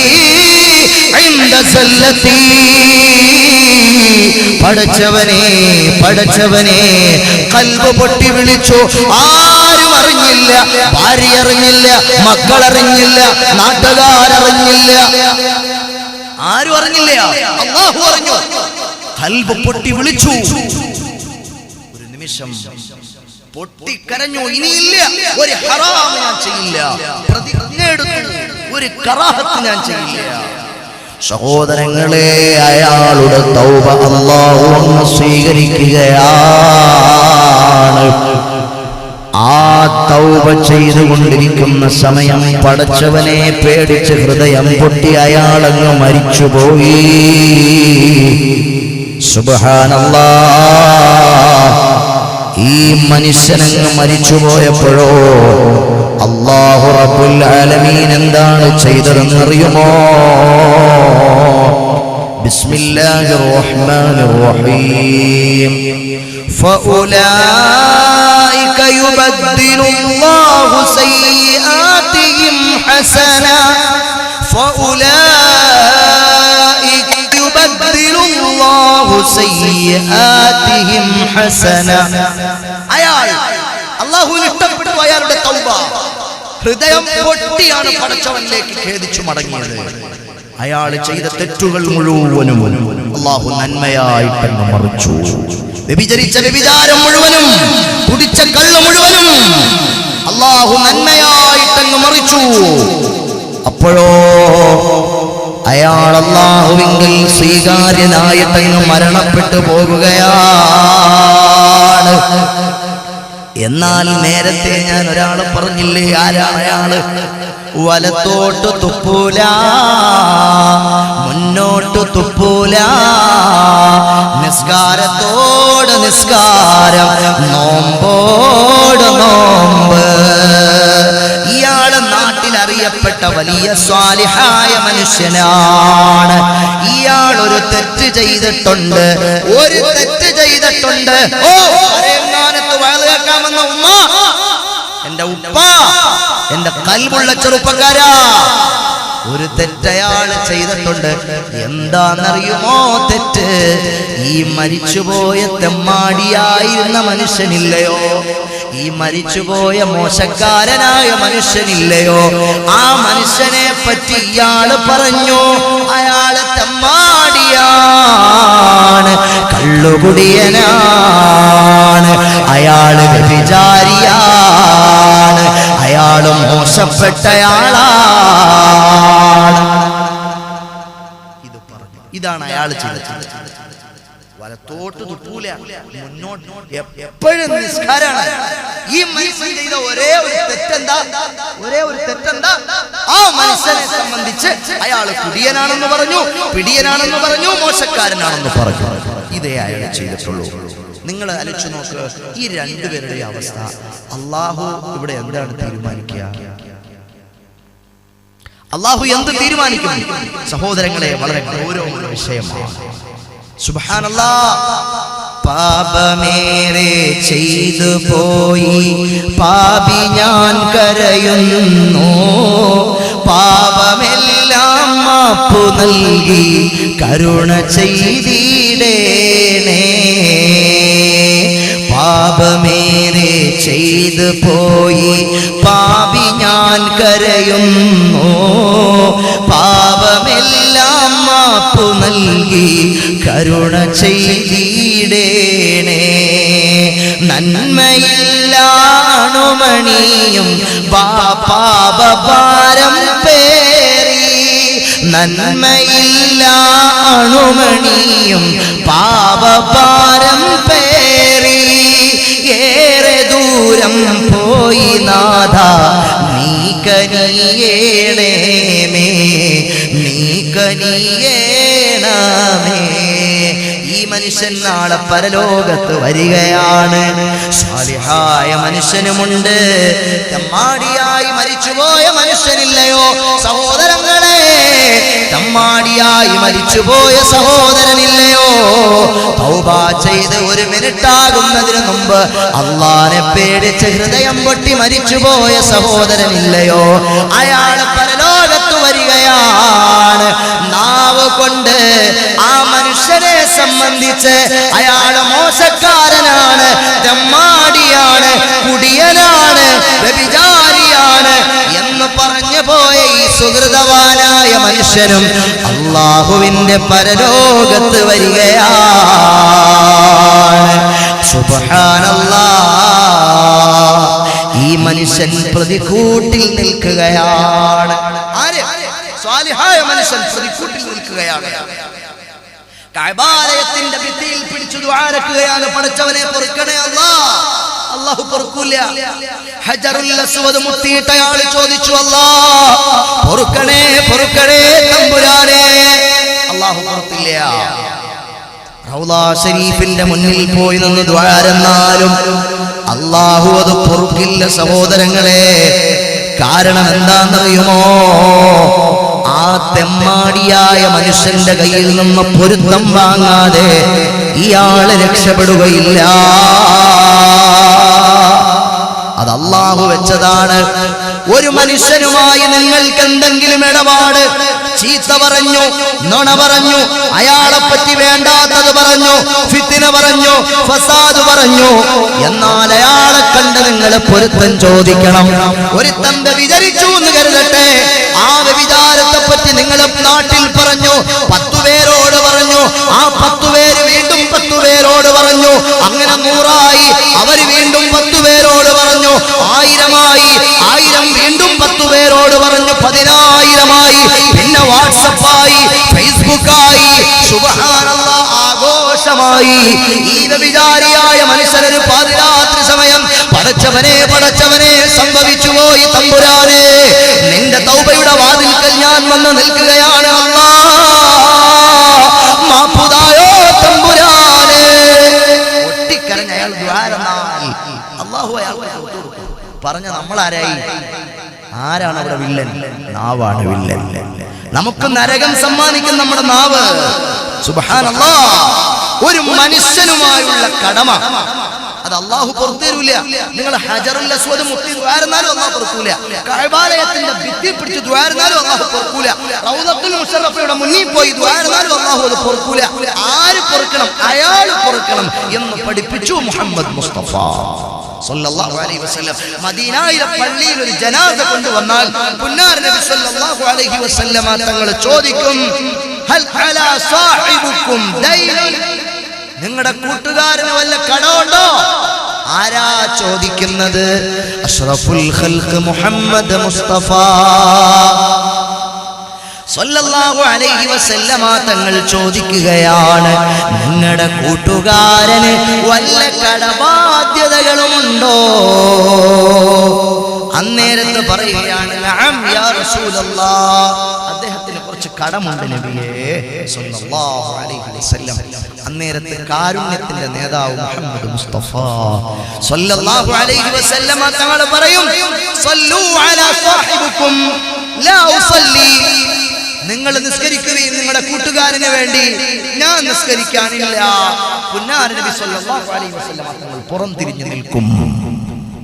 ഇൻദ സല്ലതി. പടച്ചവനെ, പടച്ചവനെ, കൽബ് പൊട്ടി വിളിച്ചു. ആരും അറിഞ്ഞില്ല, ഭാര്യ അറിഞ്ഞില്ല, മക്കളറിഞ്ഞില്ല, നാട്ടുകാരറിഞ്ഞില്ല, ആരും അറിഞ്ഞില്ല. അല്ലാഹു അറിഞ്ഞു. കൽബ് പൊട്ടി വിളിച്ചു. ഒരു നിമിഷം പൊട്ടിക്കരഞ്ഞു. ഇനിയില്ല, ഒരു ഹറാം ഞാൻ ചെയ്യില്ല. പ്രതിജ്ഞ എടുത്തു, ഒരു കറാഹത്ത് ഞാൻ ചെയ്യില്ല. സഹോദരങ്ങളെ, അയാളുടെ തൗബ അല്ലാഹു അങ്ങ് സ്വീകരിക്കുകയാണ്. ആ തൗബ ചെയ്തുകൊണ്ടിരിക്കുന്ന സമയം പടച്ചവനെ പേടിച്ച് ഹൃദയം പൊട്ടി അയാളങ്ങ് മരിച്ചുപോയി. സുബ്ഹാനല്ലാഹ്. ഈ മനുഷ്യനങ്ങ് മരിച്ചുപോയപ്പോഴോ അല്ലാഹു റബ്ബുൽ ആലമീൻ എന്താണ് ചെയ്തതെന്നറിയുമോ? ബിസ്മില്ലാഹിർ റഹ്മാനിർ റഹീം. ഫഉലൈക യുബദ്ദിലുല്ലാഹു സയ്യിആതിഹിം ഹസനാ. ഫഉലൈക യുബദ്ദിലുല്ലാഹു സയ്യിആതിഹിം ഹസനാ. അയാൾ അല്ലാഹുവിന് ഇഷ്ടപ്പെട്ടു. അയാളുടെ തൗബ, ഹൃദയം പൊട്ടിയാണ് പടച്ചവനിലേക്ക് ഖേദിച്ചു മടങ്ങിയത്. അയാൾ ചെയ്ത തെറ്റുകൾ മുഴുവനും അല്ലാഹു നന്മയായിട്ടങ്ങ് മറിച്ചു. വ്യഭിചരിച്ച വ്യഭിചാരം മുഴുവനും, കുടിച്ച കള്ള് മുഴുവനും അല്ലാഹു നന്മയായിട്ടങ്ങ് മറിച്ചു. അപ്പോഴോ അയാൾ അല്ലാഹുവിങ്കിൽ സ്വീകാര്യനായിട്ടങ്ങ് മരണപ്പെട്ടു പോകുകയാണ്. എന്നാൽ നേരത്തെ ഞാൻ ഒരാളെ പറഞ്ഞില്ലേ, ആരാണ് അയാള്? വലത്തോട്ട് തുപ്പൂല, മുന്നോട്ട് തുപ്പൂല, നിസ്കാരത്തോട് നിസ്കാരം, നോമ്പോട് നോമ്പ്. ഇയാള് നാട്ടിൽ അറിയപ്പെട്ട വലിയ സ്വാലിഹായ മനുഷ്യനാണ്. ഇയാൾ ഒരു തെറ്റ് ചെയ്തിട്ടുണ്ട്, ഒരു തെറ്റ് ചെയ്തിട്ടുണ്ട്. ഓ, വയല് കേൾക്കാമെന്ന ഉമ്മ, എന്റെ എന്റെ ഉപ്പ, എന്റെ കൽബുള്ള ചെറുപ്പക്കാരാ, ഒരു തെറ്റയാള് ചെയ്തിട്ടുണ്ട്. എന്താണെന്നറിയുമോ തെറ്റ്? ഈ മരിച്ചുപോയ തെമ്മാടിയായിരുന്ന മനുഷ്യനില്ലയോ, ഈ മരിച്ചുപോയ മോശക്കാരനായ മനുഷ്യനില്ലയോ, ആ മനുഷ്യനെ പറ്റി ഇയാള് പറഞ്ഞു അയാള് തെമ്മാടിയാണ്, കള്ളുകുടിയനാണ്, അയാള് വ്യഭിചാരിയാണ്, അയാള് മോശപ്പെട്ടയാളാണ്. ഇതാണ് അയാൾ ചെയ്തത്. വലത്തോട്ട് തുപ്പൂല, മുന്നോട്ട് എപ്പോഴും നിസ്കാരാണ്. ഈ മനുഷ്യൻ ചെയ്ത ഒരേ ഒരു തെറ്റെന്താ? ആ മനുഷ്യനെ സംബന്ധിച്ച് അയാൾ കുടിയനാണെന്ന് പറഞ്ഞു, പിടിയനാണെന്ന് പറഞ്ഞു, മോശക്കാരനാണെന്ന് പറഞ്ഞു. ഇതേ അയാൾ ചെയ്തിട്ടുള്ളൂ. നിങ്ങൾ ആലോചിച്ച് നോക്ക് ഈ രണ്ടുപേരുടെ അവസ്ഥ. അള്ളാഹു ഇവിടെ എന്താണ് തീരുമാനിക്കുക? അള്ളാഹു എന്ത് തീരുമാനിക്കും? സഹോദരങ്ങളെ, വളരെ ഗൗരവമുള്ള വിഷയമാണ്. സുബ്ഹാനല്ലാഹ്. പാപമേറെ ചെയ്തു പോയി പാപി ഞാൻ കരയുന്നു, പാപമെല്ലാം മാപ്പു നൽകി കരുണ ചെയ്തിടേണേ. പാപമേറെ ചെയ്തു പോയി പാപി ഞാൻ കരയുന്നു, പാപമെല്ലാം മാപ്പു നൽകി കരുണ ചെയ്തിടേണേ. നന്മയില്ലാണുമണിയും പാപഭാരം പേറി, നന്മയില്ലാണുമണിയും പാപഭാരം പേറി, ഏറെ ദൂരം പോയി നാഥ നീ കനിയേണമേ, നീ കനിയേണമേ. ഈ മനുഷ്യൻ നാളെ പരലോകത്ത് വരികയാണ്. സാലിഹായ മനുഷ്യനുമുണ്ട്, തെമ്മാടിയായി മരിച്ചുപോയ മനുഷ്യനില്ലയോ സഹോദരങ്ങളെ? തെമ്മാടിയായി മരിച്ചുപോയ സഹോദരനില്ലയോ? തൗബ ചെയ്ത് ഒരു മിനിറ്റാകുന്നതിന് മുമ്പ് അള്ളാനെ പേടിച്ച് ഹൃദയം പൊട്ടി മരിച്ചുപോയ സഹോദരനില്ലയോ? അയാൾ പരലോകത്ത് വരികയാണ്. നാവ് കൊണ്ട് ആ മനുഷ്യനെ സംബന്ധിച്ച് അയാൾ മോശക്കാരനാണ്, തെമ്മാടിയാണ്, കുടിയനാണ്, വ്യഭിചാരിയാണ് എന്ന് പറഞ്ഞു പോയ ഈ സുഹൃതവാനായ മനുഷ്യനും അല്ലാഹുവിന്റെ പരലോകത്ത് വരികയാണ്. സുബ്ഹാനല്ലാഹ്. ഈ മനുഷ്യൻ പ്രതികൂട്ടിൽ നിൽക്കുകയാണ്. ആര്? സ്വാലിഹായ മനുഷ്യൻ പ്രതികൂട്ടിൽ നിൽക്കുകയാണ്. കഅബാലയത്തിന്റെ ഭിത്തിയിൽ പിടിച്ചു ദുആരക്കുകയാണ്, പടച്ചവനെ പൊറുക്കണേ അല്ലാഹ്. അല്ലാഹു പൊറുക്കൂല. ഹജറുൽ അസ്വദ് മുത്തിയിട്ട് അയാൾ ചോദിച്ചു, അല്ലാഹ് പൊറുക്കണേ പൊറുക്കണേ തമ്പുരാനെ. അല്ലാഹു പൊറുത്തില്ല. റൗള ശരീഫിന്റെ മുന്നിൽ പോയി നിന്ന് ദുആരെന്നാലും അല്ലാഹു അത് പൊറുക്കില്ല സഹോദരങ്ങളെ. കാരണം എന്താണെന്നറിയുമോ? ആ തെമ്മാടിയായ മനുഷ്യന്റെ കയ്യിൽ നിന്ന് പൊരുത്തം വാങ്ങാതെ ഇയാള് രക്ഷപ്പെടുകയില്ല. അത് അല്ലാഹു വെച്ചതാണ്. ഒരു മനുഷ്യനുമായി നിങ്ങൾക്ക് എന്തെങ്കിലും ഇടപാട്, ചീത്ത പറഞ്ഞു, നുണ പറഞ്ഞു, അയാളെ പറ്റി വേണ്ടാത്തത് പറഞ്ഞു, ഫിത്ന പറഞ്ഞു, ഫസാദ് പറഞ്ഞു, എന്നാൽ അയാളെ കണ്ട് നിങ്ങൾ പൊരുത്തം ചോദിക്കണം. ഒരുത്തൻ വ്യഭിചരിച്ചു എന്ന് കരുതട്ടെ, ആ വ്യഭിചാരത്തെ പറ്റി നിങ്ങൾ നാട്ടിൽ പറഞ്ഞു, 10 പേരോട് പറഞ്ഞു, ആ 10 പേര് വീണ്ടും 10 പേരോട് പറഞ്ഞു, അങ്ങനെ 100ആയി. അവര് വീണ്ടും 10 പേരോട് പറഞ്ഞു, 1000മായി. 1000 വീണ്ടും 10 പേരോട് പറഞ്ഞു, 10000മായി. പിന്നെ വാട്സപ്പായി, ഫേസ്ബുക്കായി. സുബ്ഹാനല്ലാഹ്, ആഘോഷമായി. ഈ വ്യഭിചാരിയായ മനുഷ്യനൊരു പാതിരാത്രി സമയം പടച്ചവനെ പടച്ചവനെ സംഭവിച്ചു പോയി തമ്പുരാനെ, നിന്റെ തൗബയുടെ വാതിൽക്കൽ ഞാൻ വന്ന് നിൽക്കുകയാണ്. അല്ലാഹ് മാപ്പുതായോ തമ്പുരാനെ. ഒട്ടിക്കരഞ്ഞ അയാൾ ദ്വാരന്നാൽ അല്ലാഹു അയാൾക്ക് പറഞ്ഞ നമ്മളാരായി? ആരാണ് അവിടെ വില്ലൻ? നാവാണ് വില്ലൻ. നമുക്ക് നരകം സമ്മാനിക്കും നമ്മുടെ നാവ്. സുബ്ഹാനല്ലാഹ്. ഒരു മനുഷ്യനുമായുള്ള കടമ അത് അള്ളാഹു പുറത്തു തരൂല. നിങ്ങൾ ഹജറുൽ അസ്വദ് മുട്ടി ദ്വാരുന്നാലും അള്ളാഹു പുറക്കൂല. കഅബാലയത്തിന്റെ ഭിത്തി പിടിച്ച് ദ്വാരുന്നാലും അള്ളാഹു പുറക്കൂല. റൗദത്തുൽ മുശറഫയുടെ മുന്നിൽ പോയി ദ്വാരുന്നാലും അള്ളാഹു അത് പുറക്കൂല. ആര് പൊറുക്കണം? അയാൾ പൊറുക്കണം എന്ന് പഠിപ്പിച്ചു മുഹമ്മദ് മുസ്തഫ സല്ലല്ലാഹു അലൈഹി വസല്ലം. മദീനയിലെ പള്ളിയിൽ ഒരു ജനാസ കൊണ്ടുവന്നാൽ പുന്നാര നബി സല്ലല്ലാഹു അലൈഹി വസല്ലം തങ്ങൾ ചോദിക്കും, ഹൽ അലാ സാഹിബുക്കും ദൈൻ, നിങ്ങളുടെ കൂട്ടുകാരന് വല്ല കടമുണ്ടോ? ആരാ ചോദിക്കുന്നത്? അഷ്റഫുൽ ഖൽഖ് മുഹമ്മദ് മുസ്തഫ സല്ലല്ലാഹു അലൈഹി വസല്ലമ തങ്ങൾ ചോദിക്കുകയാണ്, നിങ്ങളുടെ കൂട്ടുകാരന് വല്ല കടബാധ്യതകളുമുണ്ടോ? അന്നേരത്ത് പറയുകയാണ്, നഅം യാ റസൂലല്ലാഹ്, അദ്ദേഹത്തിന് കുറച്ച് കടമുണ്ട് നബിയേ സല്ലല്ലാഹു അലൈഹി വസല്ലം. അന്നേരത്ത് കാരുണ്യത്തിന്റെ നേതാവ് മുഹമ്മദ് മുസ്തഫ സല്ലല്ലാഹു അലൈഹി വസല്ലമ തങ്ങൾ പറയും, സല്ലു അലാ സാഹിബുക്കും ലാ ഉസല്ലി, നിങ്ങൾ നിസ്കരിക്കുകയും നിങ്ങളുടെ കൂട്ടുകാരന് വേണ്ടി ഞാൻ നിസ്കരിക്കാനില്ല. പുന്നാര നബി സല്ലല്ലാഹു അലൈഹി വസല്ലം തങ്ങൾ പുറം തിരിഞ്ഞു നിൽക്കും.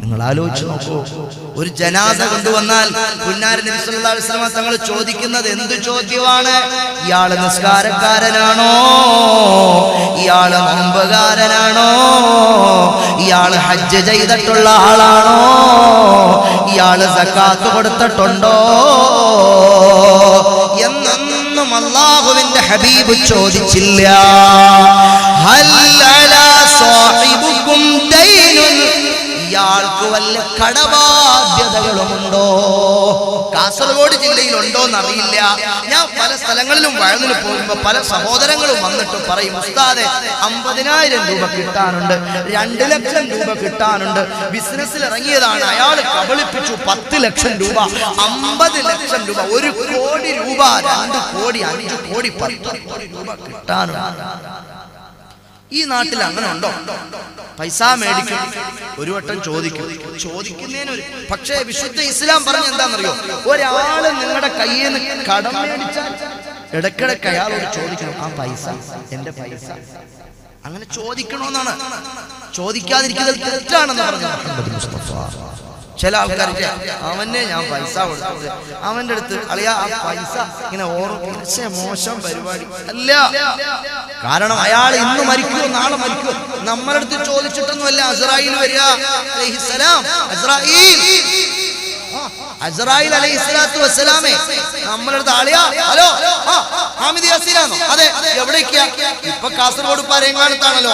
നിങ്ങൾ ആലോചിച്ച് നോക്കൂ, ഒരു ജനാസ കൊണ്ടുവന്നാൽ പുന്നാര നബി സല്ലല്ലാഹു അലൈഹി വസല്ലം തങ്ങൾ ചോദിക്കുന്നത് എന്ത് ചോദ്യമാണ്? ഇയാള് നിസ്കാരക്കാരനാണോ? ഇയാള് നോമ്പുകാരനാണോ? ഇയാള് ഹജ്ജ് ചെയ്തിട്ടുള്ള ആളാണോ? ഇയാള് സക്കാത്ത് കൊടുത്തിട്ടുണ്ടോ എന്നൊന്നും അല്ലാഹുവിന്റെ ഹബീബ് ചോദിച്ചില്ല. ഹൽ അലാ സാഹിബുക്കും ദൈനുൻ, ഇയാൾക്ക് വല്ല കടബാധ്യതകളുമുണ്ടോ? കാസർഗോഡ് ജില്ലയിൽ ഉണ്ടോന്ന് അറിയില്ല. ഞാൻ പല സ്ഥലങ്ങളിലും വയലിൽ പോകുമ്പോൾ പല സഹോദരങ്ങളും വന്നിട്ട് പറയും, ഉസ്താദെ 50,000 രൂപ കിട്ടാനുണ്ട്, 2 ലക്ഷം രൂപ കിട്ടാനുണ്ട്, ബിസിനസ്സിൽ ഇറങ്ങിയതാണ്, അയാൾ കബളിപ്പിച്ചു 10 ലക്ഷം രൂപ, 50 ലക്ഷം രൂപ, 1 കോടി രൂപ, 2 കോടി, 5 കോടി, 10 കോടി രൂപ കിട്ടാനുണ്ട്. ഈ നാട്ടിൽ അങ്ങനെ ഉണ്ടോ? പൈസ മേടിക്കും, ഒരു വട്ടം ചോദിക്കുന്നതിന് പക്ഷേ വിശുദ്ധ ഇസ്ലാം പറഞ്ഞ എന്താണെന്നറിയോ? ഒരാള് നിങ്ങളുടെ കയ്യിൽ നിന്ന് കടം മേടിച്ചാൽ ഇടയ്ക്കിടയ്ക്ക് അയാളോട് ചോദിക്കണം, ആ പൈസ എന്റെ പൈസ, അങ്ങനെ ചോദിക്കണമെന്നാണ്. ചോദിക്കാതിരിക്കുന്നത് തെറ്റാണെന്ന് പറഞ്ഞു മുഹമ്മദ് മുസ്തഫ. ചില ആൾക്കാർക്ക് അവനെ ഞാൻ പൈസ കൊടുത്തിട്ട് അവന്റെ അടുത്ത് അളിയാ ആ പൈസ ഇങ്ങനെ ഓർമ്മിച്ച മോശം പരിപാടി അല്ല. കാരണം അയാൾ ഇന്ന് മരിക്കുമോ നാളെ മരിക്കുമോ നമ്മുടെ അടുത്ത് ചോദിച്ചിട്ടൊന്നുമല്ല അസ്രായീൽ വരിക അലൈഹിസ്സലാം. അസ്രായീൽ അലൈഹിസ്സലാത്തു വസ്സലാമേ നമ്മുടെ അടുത്ത് ആളിയാ, ഹലോ ഹാമിദ് യാസീനാണോ? അതെ, എവിടേക്കാ? ഇപ്പൊ കാസർഗോഡ് പരേങ്ങാനത്താണല്ലോ.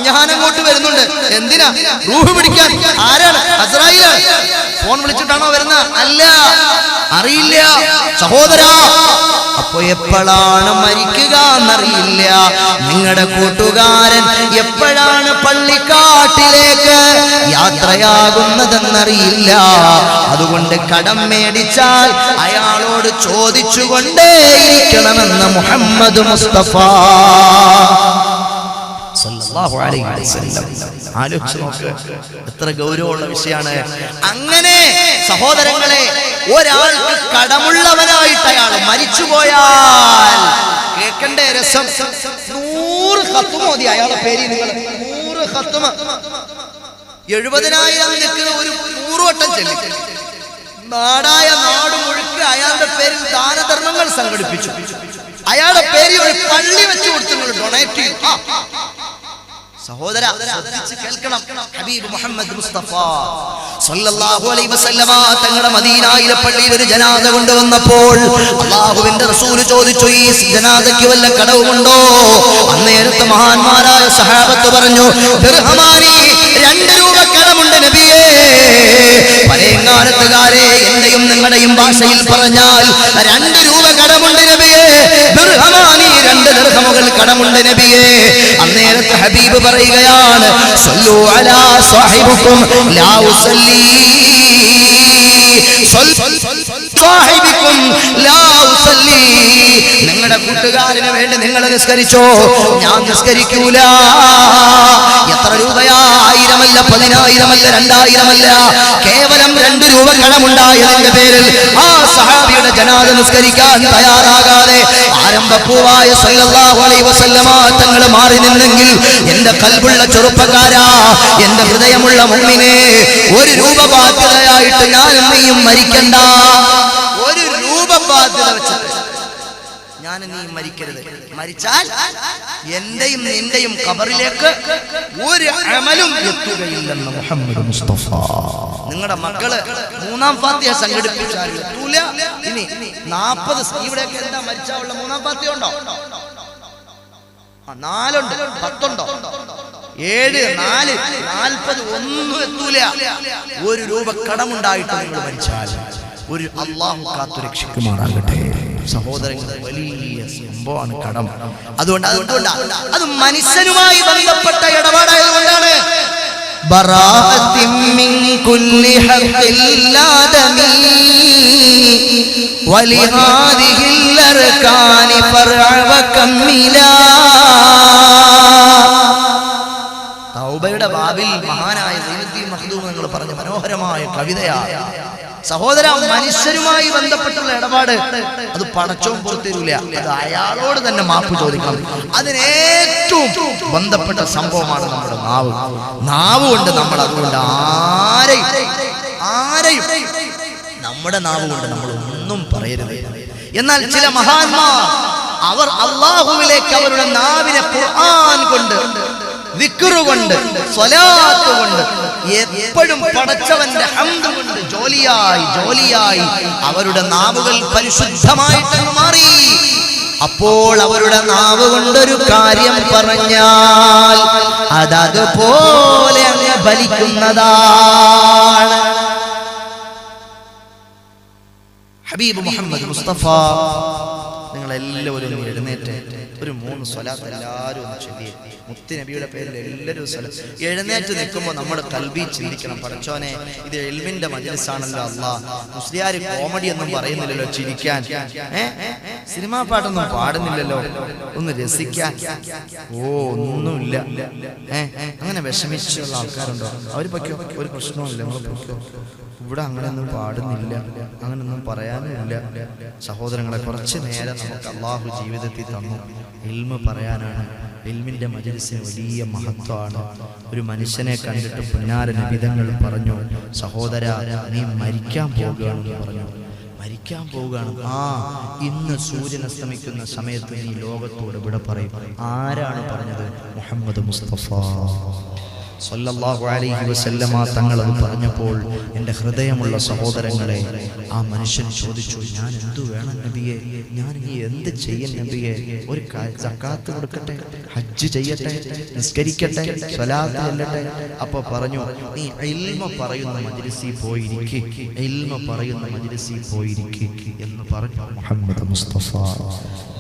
ഞാൻ അങ്ങോട്ട് വരുന്നുണ്ട്. എന്തിനാ? റൂഹ് പിടിക്കാൻ. ആരാണ്? അസ്രായീലാണ്. ഫോൺ വിളിച്ചിട്ടാണോ വരുന്നത്? അല്ല, അറിയില്ല സഹോദരാ. അപ്പൊ എപ്പോഴാണ് മരിക്കുക എന്നറിയില്ല. നിങ്ങളുടെ കൂട്ടുകാരൻ എപ്പോഴാണ് പള്ളിക്കാട്ടിലേക്ക് യാത്രയാകുന്നതെന്നറിയില്ല. അതുകൊണ്ട് കടം മേടിച്ചാൽ അയാളോട് ചോദിച്ചുകൊണ്ടേയിരിക്കണമെന്ന് മുഹമ്മദ് മുസ്തഫ സല്ലല്ലാഹു അലൈഹി വസല്ലം. ആലോചിച്ച് നോക്ക്, എത്ര ഗൗരവമുള്ള വിഷയമാണ്. അങ്ങനെ സഹോദരങ്ങളെ, ഒരാൾക്ക് കടമുള്ളവനായിട്ട് അയാൾ മരിച്ചുപോയാൽ കേൾക്കണ്ടേ രസം? 100 ഖത്മ ഓതി അയാളുടെ പേര്. നിങ്ങൾ 100 ഖത്മ 70,000 നിൽക്കുന്ന ഒരു 100 വട്ടം ചൊല്ലി നാടായ നാട് മുഴുക്കെ അയാളുടെ പേരിൽ ദാനധർമ്മങ്ങൾ സംഘടിപ്പിച്ചു. അയാളുടെ പേരിൽ ഒരു പള്ളി വെച്ച് കൊടുത്തു, ഡൊണേറ്റ് ചെയ്യും. സഹോദര ശ്രദ്ധിച്ച് കേൾക്കണം. ഹബീബ് മുഹമ്മദ് മുസ്തഫ സല്ലല്ലാഹു അലൈഹി വസല്ലമ തങ്ങളുടെ മദീനയിലെ പള്ളിയിൽ ഒരു ജനാസ കൊണ്ടുവന്നപ്പോൾ അല്ലാഹുവിന്റെ റസൂൽ ചോദിച്ചു, ഈ ജനാസയ്ക്ക് വല്ല കടവുമുണ്ടോ? അന്നേരത്തെ മഹാന്മാരായ സഹാബത്ത് പറഞ്ഞു, ദിർഹമാനി 2 രൂപ കടമുണ്ട് നബിയേ. പരേങ്ങാനത്തുകാരെ, എന്റെയും നിങ്ങളുടെയും ഭാഷയിൽ പറഞ്ഞാൽ 2 രൂപ കടമുണ്ട് നബിയേ. ദിർഹമാനി 2 ദിർഹമുകൾ കടമുണ്ട് നബിയേ. അന്നേരത്തെ ഹബീബ് പറയുകയാണ്, സല്ലു അലാ സാഹിബുക്കും ലാ ഉസല്ലി, സാഹിബുക്കും ലാ ഉസല്ലി, നിങ്ങളുടെ കൂട്ടുകാരന് വേണ്ടി നിങ്ങൾ നിസ്കരിച്ചോ, ഞാൻ നിസ്കരിക്കൂല. എത്ര രൂപയാ? 1000 അല്ല, 10000 അല്ല, 2000 അല്ല, കേവലം 2 രൂപ കടമുണ്ടായതിന്റെ പേരിൽ ആ സഹാബിയുടെ ജനാസ നിസ്കരിക്കാൻ തയ്യാറാകാതെ ആരംഭപ്പൂവായ സല്ലല്ലാഹു അലൈഹി വസല്ലമ തങ്ങൾ മാറി നിന്നെങ്കിൽ, എന്റെ കൽബുള്ള ചെറുപ്പക്കാരാ, എന്റെ ഹൃദയമുള്ള മുഅ്മിനേ, 1 രൂപ ബാധ്യതയായിട്ട് ഞാനും നീയും മരിക്കണ്ട. 1 രൂപ ബാധ്യത വെച്ചിട്ട് ഞാനും നീയും മരിക്കരുത്. മരിച്ചാൽ എന്റെയും നിന്റെയും ഖബറിലേക്ക് ഒരു അമലും എത്തുകയില്ലെന്ന് മുഹമ്മദ് മുസ്തഫ. നിങ്ങളുടെ മക്കള് 3-ാം ഫാത്തിഹ സംഘടിപ്പിച്ചാൽ എത്തൂല. ഇനി 40 ഇവിടെയൊക്കെ എന്താ മരിച്ചാലുള്ള 3-ാം ഫാത്തിഹ ഉണ്ടോ? 4 ഉണ്ട്, 10 ഉണ്ടോ? 7, 4, 40 ഒന്നും എത്തൂല. 1 രൂപ കടമുണ്ടായിട്ട് നിങ്ങൾ മരിച്ചാൽ ഒരു അല്ലാഹു കാത്തു രക്ഷിക്കുമാറാകട്ടെ. സഹോദരങ്ങൾ, വലിയ സംഭവമാണ് കടം. അതുകൊണ്ട് അത് മനുഷ്യനുമായി ബന്ധപ്പെട്ട ഇടപാടായതുകൊണ്ടാണ് ബറാഅത്തിൻ മിൻ കുല്ലി ഹഖില്ലാദമി വലിഹാദിഹിൽ അർകാനി ഫർഅ വകമ്മിലാ. തൗബയുടെ ബാബിൽ മഹാനായ സൈനുദ്ദീൻ മഖ്ദൂം നിങ്ങൾ പറഞ്ഞ മനോഹരമായ കവിതയാണ്. സഹോദര, മനുഷ്യരുമായി ബന്ധപ്പെട്ടുള്ള ഇടപാട് അത് പടച്ചോൻ പുറത്തരൂല. അത് അയാളോട് തന്നെ മാപ്പ് ചോദിക്കണം. അതിനേറ്റവും ബന്ധപ്പെട്ട സംഭവമാണ് നമ്മുടെ നാവ് കൊണ്ട് നമ്മൾ അതുകൊണ്ട് ആരെയും നമ്മുടെ നാവ് കൊണ്ട് നമ്മൾ ഒന്നും പറയരുത്. എന്നാൽ ചില മഹാന്മാർ അവർ അല്ലാഹുവിലേക്ക് അവരുടെ നാവിനെ ഖുർആൻ കൊണ്ട്, ദിക്റ് കൊണ്ട്, സ്വലാത്ത് കൊണ്ട്, എപ്പോഴും പടച്ചവന്റെ ഹംദ് കൊണ്ട് ജോലിയായി അവരുടെ നാവുകൾ പരിശുദ്ധമായിട്ട് മാറി. അപ്പോൾ അവരുടെ നാവ് കൊണ്ടൊരു കാര്യം പറഞ്ഞാൽ അതതുപോലെ അങ്ങ് ഫലിക്കുന്നതാണ്. ഹബീബ് മുഹമ്മദ് മുസ്തഫ, നിങ്ങളെല്ലാവരും എഴുന്നേറ്റ് ഒരു 3 സ്വലാത്ത് എല്ലാവരും ഒന്ന് ചൊല്ലിയേ. മുത്ത് നബിയുടെ പേരിൽ എല്ലാവരും സ്വലാത്ത്. എഴുന്നേറ്റ് നിൽക്കുമ്പോൾ നമ്മുടെ കൽബി ചിന്തിക്കണം, പടച്ചോനെ ഇത് ഇൽമിന്റെ മജ്‌ലിസാണല്ലോ അല്ലാഹ്. മുസ്ലിയാർ കോമഡി ഒന്നും പറയുന്നില്ലല്ലോ, ചിരിക്കാൻ, സിനിമാ പാട്ടൊന്നും പാടുന്നില്ലല്ലോ, ഒന്ന് രസിക്കാൻ, ഒന്നുമില്ല. അങ്ങനെ വിഷമിച്ചുള്ള ആൾക്കാരുണ്ടോ? അവർ പൊയ്ക്കോ, ഒരു പ്രശ്നവുമില്ല, നമ്മൾ പൊയ്ക്കോ. ഇവിടെ അങ്ങനെയൊന്നും പാടുന്നില്ല, അങ്ങനൊന്നും പറയാനുമില്ല. സഹോദരങ്ങളെ, കുറച്ച് നേരം നമുക്ക് അല്ലാഹു ജീവിതത്തിൽ തന്നു. ഇൽമ് പറയാനാണ്. ഇൽമിന്റെ മജ്‌ലിസിന് വലിയ മഹത്വമാണ്. ഒരു മനുഷ്യനെ കണ്ടിട്ട് പുന്നാര നബിതങ്ങൾ പറഞ്ഞു, സഹോദര നീ മരിക്കാൻ പോകുകയാണെന്ന് പറഞ്ഞു. മരിക്കാൻ പോവുകയാണ്. ഇന്ന് സൂര്യൻ അസ്തമിക്കുന്ന സമയത്ത് നീ ലോകത്തോട് വിട പറയും. ആരാണ് പറഞ്ഞത്? മുഹമ്മദ് മുസ്തഫ സല്ലല്ലാഹു അലൈഹി വസല്ലമ തങ്ങൾ അത് പറഞ്ഞപ്പോൾ എൻ്റെ ഹൃദയമുള്ള സഹോദരങ്ങളെ, ആ മനുഷ്യൻ ചോദിച്ചു, ഞാൻ എന്തു വേണം നബിയെ? ഞാൻ ഇനി എന്ത് ചെയ്യൻ നബിയെ? ഒരു സക്കാത്ത് കൊടുക്കട്ടെ, ഹജ്ജ് ചെയ്യട്ടെ, നിസ്കരിക്കട്ടെ, സ്വലാത്ത് ചൊല്ലട്ടെ? അപ്പോൾ പറഞ്ഞു, നീ ഇൽമ പറയുന്ന മജ്‌ലിസിൽ പോയിരിക്ക്, ഇൽമ പറയുന്ന മജ്‌ലിസിൽ പോയിരിക്ക് എന്ന് പറഞ്ഞു മുഹമ്മദ് മുസ്തഫ.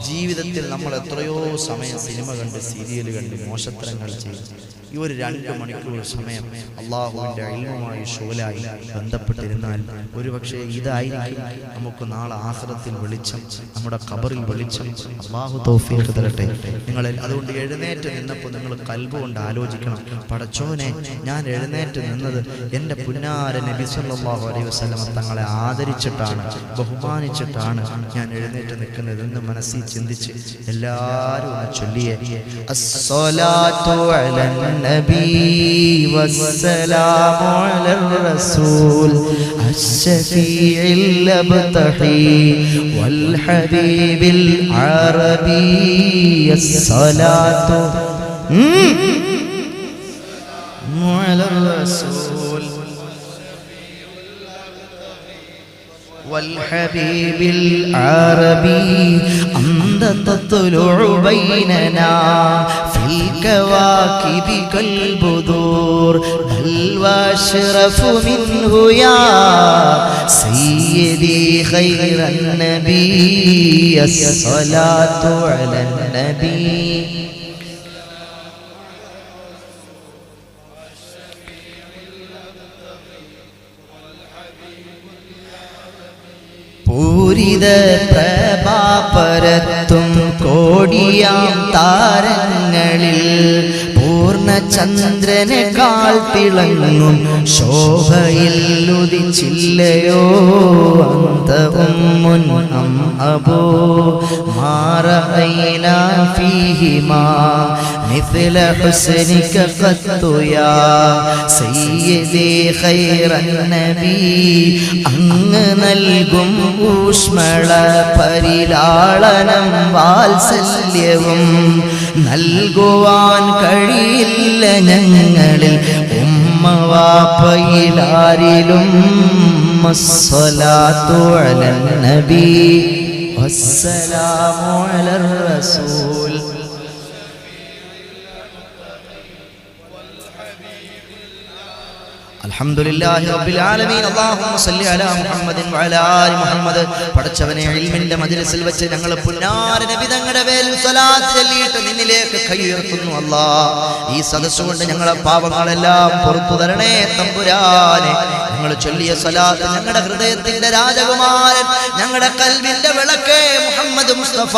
ജീവിതത്തിൽ നമ്മൾ എത്രയോ സമയം സിനിമ കണ്ട്, സീരിയൽ കണ്ട്, മോശത്തരങ്ങൾ ചെയ്തു. ഈ ഒരു 2 മണിക്കൂർ സമയം അള്ളാഹുവിൻ്റെ ഇൽമുമായി ഷോലായി ബന്ധപ്പെട്ടിരുന്നാൽ ഒരുപക്ഷെ ഇതായിരിക്കും നമുക്ക് നാളെ ആഖിറത്തിൽ വെളിച്ചം, നമ്മുടെ ഖബറിൽ വെളിച്ചം. അള്ളാഹു തൗഫീഖ് തരട്ടെ. അതുകൊണ്ട് എഴുന്നേറ്റ് നിന്നപ്പോൾ നിങ്ങൾ കൽബ് കൊണ്ട് ആലോചിക്കണം, പടച്ചോനെ ഞാൻ എഴുന്നേറ്റ് നിന്നത് എൻ്റെ പുന്നാര നബി സല്ലല്ലാഹു അലൈഹി വസല്ലം തങ്ങളെ ആദരിച്ചിട്ടാണ്, ബഹുമാനിച്ചിട്ടാണ് ഞാൻ എഴുന്നേറ്റ് നിൽക്കുന്നതെന്ന് മനസ്സിൽ ചിന്തിച്ച് എല്ലാവരും ഒന്ന് ചൊല്ലിയേ. അസ്സലാത്തു അലൻ നബി വസ്സലാമു അലർ റസൂൽ അശ്ശഫീഇൽ അബ്തഹി വൽ ഹബീബിൽ അറബി അസ്സലാത്തു അലർ റസൂൽ والحبيب العربي أنت تطلع بيننا في الكواكب كالبدور بل واشرف منه يا سيدي خير النبي الصلاة على النبي പൂരിത പ്രഭാപരത്തും കോടിയാം താരങ്ങളിൽ പൂർണ്ണചന്ദ്രനേക്കാൾ തിളങ്ങും ശോഭയിൽ ഉദിച്ചില്ലയോ അന്ത ഉമ്മുൻ അം അബൂ മാ റഅയ്നാ ഫീഹിമാ മിസ്ല ഹുസ്നിക ഖത്തു യാ സയ്യിദി ഖൈറൻ നബി അങ്ങ് നൽകും ഊഷ്മള പരിലാളനം വാത്സല്യവും നൽകുവാൻ കഴിയില്ല ഞങ്ങളിൽ ഉമ്മവാപ്പയിലാരിലും അസ്സലാത്തു അലൻ നബി വസ്സലാമു അലർ റസൂൽ. അൽഹംദുലില്ലാഹി റബ്ബിൽ ആലമീൻ. അല്ലാഹുമ്മ സ്വല്ലി അലാ മുഹമ്മദിൻ വഅലാ ആലി മുഹമ്മദ്. പടച്ചവനെ ഇൽമിന്റെ മജ്ലിസിൽ വെച്ച് ഞങ്ങൾ പുന്നാര നബി തങ്ങളുടെ പേരിൽ സ്വലാത്ത് ചൊല്ലിയിട്ട് നിന്നിലേക്ക് കൈ ഉയർത്തുന്നു അല്ലാഹ്. ഈ സദസ്സ് കൊണ്ട് ഞങ്ങളെ പാപങ്ങളെല്ലാം പുറത്തു തരണേ തമ്പുരാനെ. ഞങ്ങൾ ചൊല്ലിയ സ്വലാത്ത് ഞങ്ങളുടെ ഹൃദയത്തിന്റെ രാജകുമാരൻ, ഞങ്ങളുടെ ഖൽബിന്റെ വിളക്കേ മുഹമ്മദ് മുസ്തഫ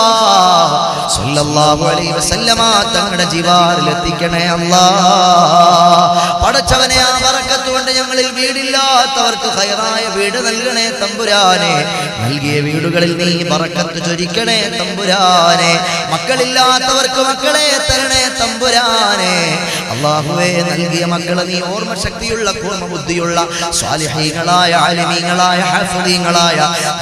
സ്വല്ലല്ലാഹു അലൈഹി വസല്ലമ തങ്ങളുടെ ജിവാറിൽ എത്തിക്കണേ അല്ലാഹ്. പടച്ചവനെ ആ ബറക്കത്ത് കൊണ്ട് ഞങ്ങളിൽ വീടില്ലാത്തവർക്ക് ഖൈറായ വീട് നൽകണേ തമ്പുരാനെ. നൽകിയ വീടുകളിൽ നീ ബറക്കത്ത് ചൊരിക്കണേ തമ്പുരാനെ. മക്കളില്ലാത്തവർക്ക് മക്കളെ തരണേ തമ്പുരാനെ. അല്ലാഹുവേ, നൽകിയ മക്കളെ നീ ഓർമ്മശക്തിയുള്ള കൂർമ്മബുദ്ധിയുള്ള സ്വാലിഹീങ്ങളായ ആലിമീങ്ങളായ ഹാഫിളീങ്ങളായ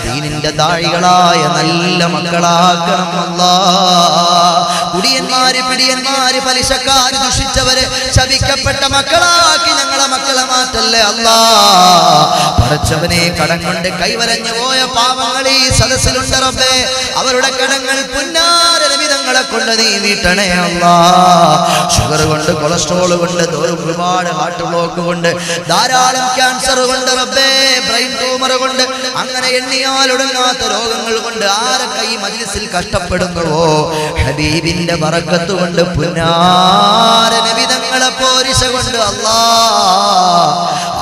ദീനിന്റെ ദാഴികളായ നല്ല മക്കളാക്കണം അല്ലാഹ്. കുടിയന്മാര് പിടിയന്മാര് പലിശക്കാര് ദുഷിച്ചവര് ശപിക്കപ്പെട്ട മക്കളാക്കി ഞങ്ങളെ മക്കളെ മാറ്റല്ലേ അല്ലാഹ്. പടച്ചവനെ, കടം കൊണ്ട് കൈവരഞ്ഞു പോയ പാവങ്ങൾ ഈ സദസ്സിലുണ്ട് റബ്ബേ. അവരുടെ കടങ്ങൾ പുന്നാര നിമിതങ്ങളെ കൊണ്ട് നീ വീട്ടണേ അല്ലാഹ്. ഷുഗർ കൊണ്ട്, കൊളസ്ട്രോൾ കൊണ്ട്, ഒരുപാട് ഹാർട്ട് ബ്ലോക്ക് കൊണ്ട്, ധാരാളം ക്യാൻസർ കൊണ്ട് റബ്ബേ, ബ്രെയിൻ ട്യൂമർ കൊണ്ട്, അങ്ങനെ എണ്ണിയാൽ ഒടുങ്ങാത്ത രോഗങ്ങൾ കൊണ്ട് ആരൊക്കെ ഈ മജ്ലിസിൽ കഷ്ടപ്പെടുന്നുവോ ഹബീബിന്റെ ബറക്കത്ത് കൊണ്ട് പുന്നാര നിമിതങ്ങളെ പോരിശ കൊണ്ട് അല്ലാഹ്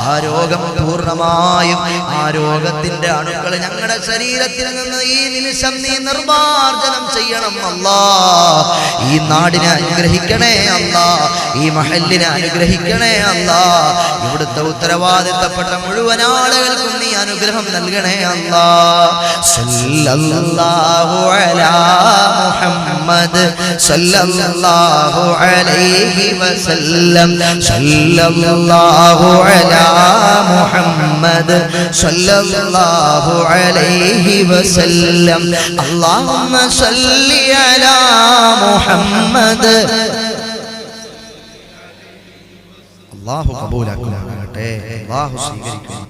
ആ രോഗം പൂർണ്ണമായും, ആ രോഗത്തിന്റെ അണുക്കൾ ഞങ്ങളുടെ ശരീരത്തിൽ നിന്ന് ഈ നിമിഷം നീ നിർമാർജനം ചെയ്യണം അല്ലാഹ്. ഈ നാടിനെ അനുഗ്രഹിക്കണേ അല്ലാഹ്. ഈ മഹല്ലിനെ അനുഗ്രഹിക്കണേ അല്ലാഹ്. ഇവിടുത്തെ ഉത്തരവാദിത്തപ്പെട്ട മുഴുവൻ ആളുകൾക്കും നീ അനുഗ്രഹം നൽകണേ അല്ലാഹ്. സല്ലല്ലാഹു അലാ മുഹമ്മദ് സല്ലല്ലാഹു അലൈഹി വസല്ലം. സല്ലല്ലാഹു അലാ മുഹമ്മദ് സല്ലല്ലാഹു അലൈഹി വസല്ലം. അല്ലാഹുമ്മ സല്ലി അലാ മുഹമ്മദ്. അല്ലാഹു കബൂലാക്കുമാറാകട്ടെ, അല്ലാഹു സ്വീകരിക്കും.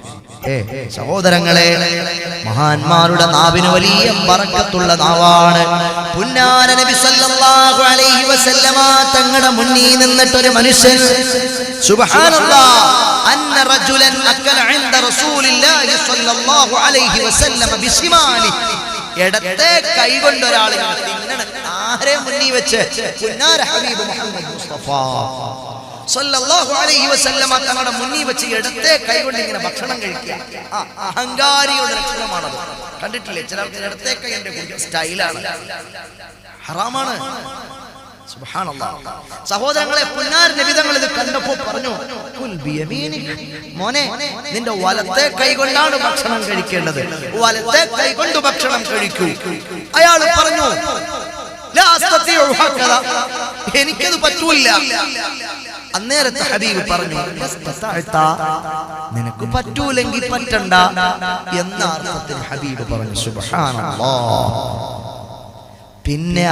സഹോദരങ്ങളെ, മഹാന്മാരുടെ നാവിന് വലിയ ബറക്കത്തുള്ള നാവാണ്. പുന്നാര നബി സല്ലല്ലാഹു അലൈഹി വസല്ലമ തങ്ങളുടെ മുന്നിൽ നിന്നിട്ട് ഒരു മനുഷ്യൻ സുബ്ഹാനല്ലാഹ് അന്ന റജുലൻ അക്കല ഇൻദ റസൂലില്ലാഹി സല്ലല്ലാഹു അലൈഹി വസല്ലമ ബിശിമാനി. ഇടത്തെ കൈകൊണ്ട് ഒരാൾ തിന്നണം. ആരെ മുന്നിൽ വെച്ച്? പുന്നാര ഹബീബ് മുഹമ്മദ് മുസ്തഫ സല്ലല്ലാഹു അലൈഹി വസല്ലമ തങ്ങളുടെ മുന്നിൽ വെച്ച് ഇടത്തെ കൈകൊണ്ട് ഇങ്ങനെ ഭക്ഷണം കഴിക്കുക. അഹങ്കാരിയുടെ ലക്ഷണമാണത്. കണ്ടിട്ടില്ലേ? ചിലർക്ക് ഇടത്തെ കൈ എന്റെ സ്റ്റൈലാണ്, ഹറാമാണ്. സുബ്ഹാനല്ലാഹ്. സഹോദരങ്ങളെ, പുന്നാര നബി തങ്ങൾ ഇത് കണ്ടപ്പോ പറഞ്ഞു, മോനെ, നിന്റെ വലത്തെ കൈ കൊണ്ടാണ് ഭക്ഷണം കഴിക്കേണ്ടത്, വലത്തെ കൈ കൊണ്ട് ഭക്ഷണം കഴിക്കൂ. അയാൾ പറഞ്ഞു, എനിക്കത് പറ്റൂല. അന്നേരത്തെ ഹബീബ് പറഞ്ഞു, നിനക്ക് പറ്റൂലെങ്കിൽ പറ്റണ്ട എന്ന അർത്ഥത്തിൽ ഹബീബ് പറഞ്ഞു. സുബ്ഹാനല്ലാഹ്. പിന്നെ